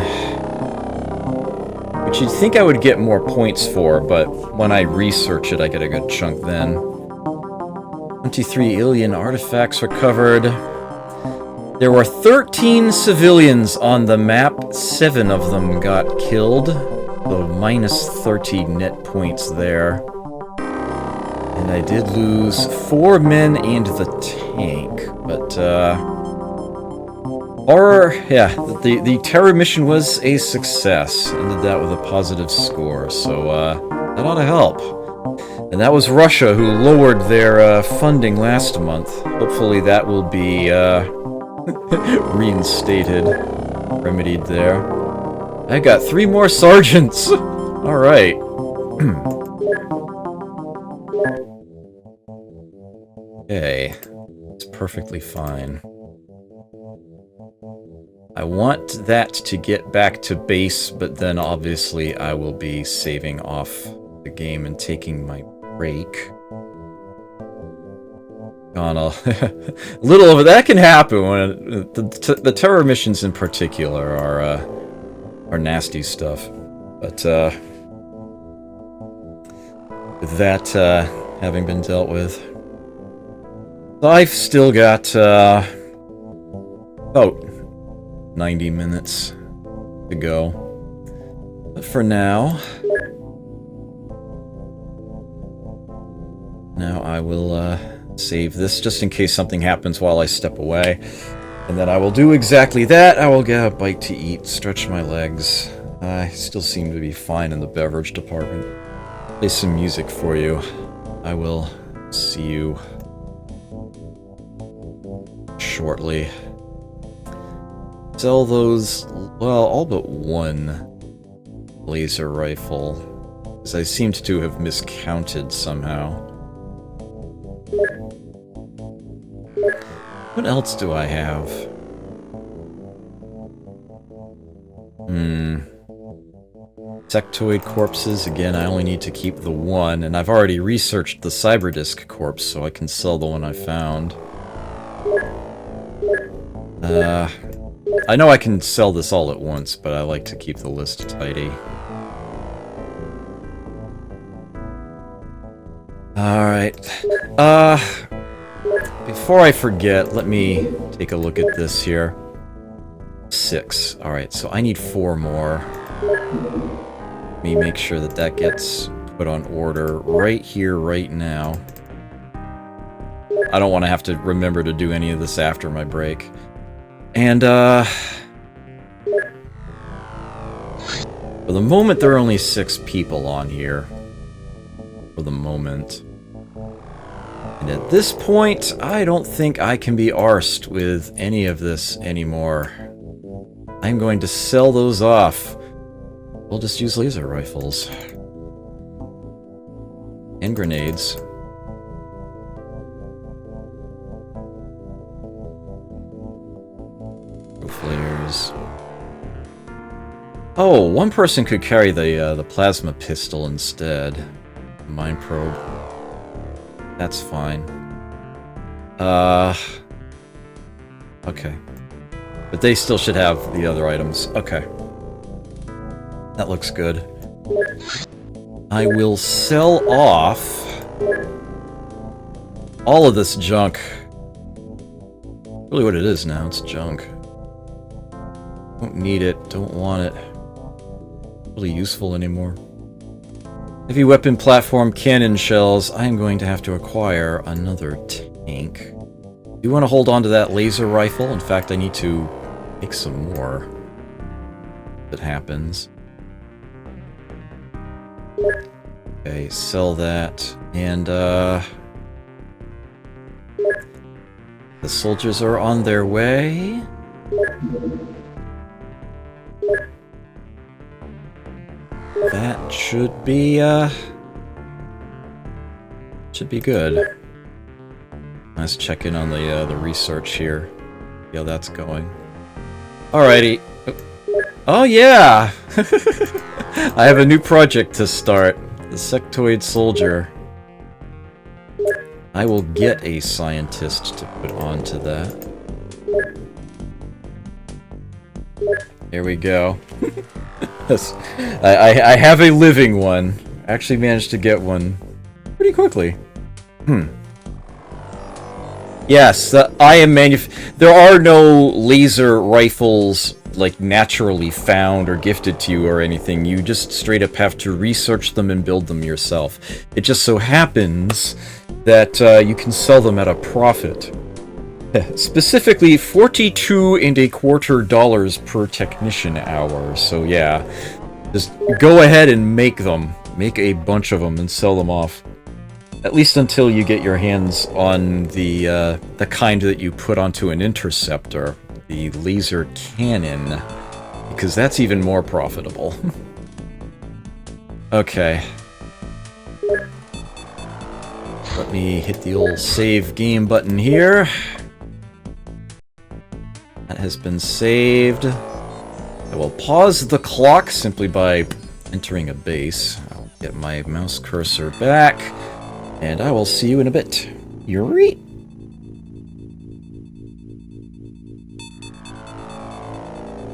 Which you'd think I would get more points for, but when I research it, I get a good chunk then. 23 alien artifacts recovered. There were 13 civilians on the map. 7 of them got killed. So minus 30 net points there. And I did lose 4 men and the tank, but, Or, yeah, the Terra mission was a success. Ended that with a positive score, so that ought to help. And that was Russia who lowered their funding last month. Hopefully that will be reinstated, remedied there. I got 3 more sergeants! Alright. Okay. It's perfectly fine. I want that to get back to base, but then obviously I will be saving off the game and taking my break. On a little of that can happen when the terror missions in particular are nasty stuff. But with that having been dealt with, I've still got about 90 minutes to go. But for now, I will save this just in case something happens while I step away. And then I will do exactly that. I will get a bite to eat, stretch my legs. I still seem to be fine in the beverage department. Play some music for you. I will see you shortly. Sell those, well, all but one laser rifle, because I seemed to have miscounted somehow. What else do I have? Sectoid corpses, again, I only need to keep the one, and I've already researched the Cyberdisc corpse, so I can sell the one I found. I know I can sell this all at once, but I like to keep the list tidy. Alright. Before I forget, let me take a look at this here. 6. Alright, so I need 4 more. Let me make sure that that gets put on order right here, right now. I don't want to have to remember to do any of this after my break. And, for the moment, there are only 6 people on here. For the moment. And at this point, I don't think I can be arsed with any of this anymore. I'm going to sell those off. We'll just use laser rifles. And grenades. Flares. Oh, one person could carry the plasma pistol instead. Mine probe. That's fine. Okay. But they still should have the other items. Okay. That looks good. I will sell off all of this junk. Really what it is now, it's junk. Don't need it, don't want it. Really useful anymore. Heavy weapon platform cannon shells. I am going to have to acquire another tank. Do you want to hold on to that laser rifle? In fact, I need to make some more. If it happens. Okay, sell that. And, the soldiers are on their way. That should be good. Let's check in on the research here. See how that's going. Alrighty. Oh yeah! I have a new project to start. The Sectoid Soldier. I will get a scientist to put onto that. There we go. I have a living one. Actually managed to get one pretty quickly. Yes, there are no laser rifles like naturally found or gifted to you or anything. You just straight up have to research them and build them yourself. It just so happens that you can sell them at a profit. Specifically, $42.25 per technician hour. So yeah, just go ahead and make them. Make a bunch of them and sell them off. At least until you get your hands on the kind that you put onto an interceptor, the laser cannon, because that's even more profitable. Okay. Let me hit the old save game button here. That has been saved. I will pause the clock simply by entering a base. I'll get my mouse cursor back, and I will see you in a bit. Yuri!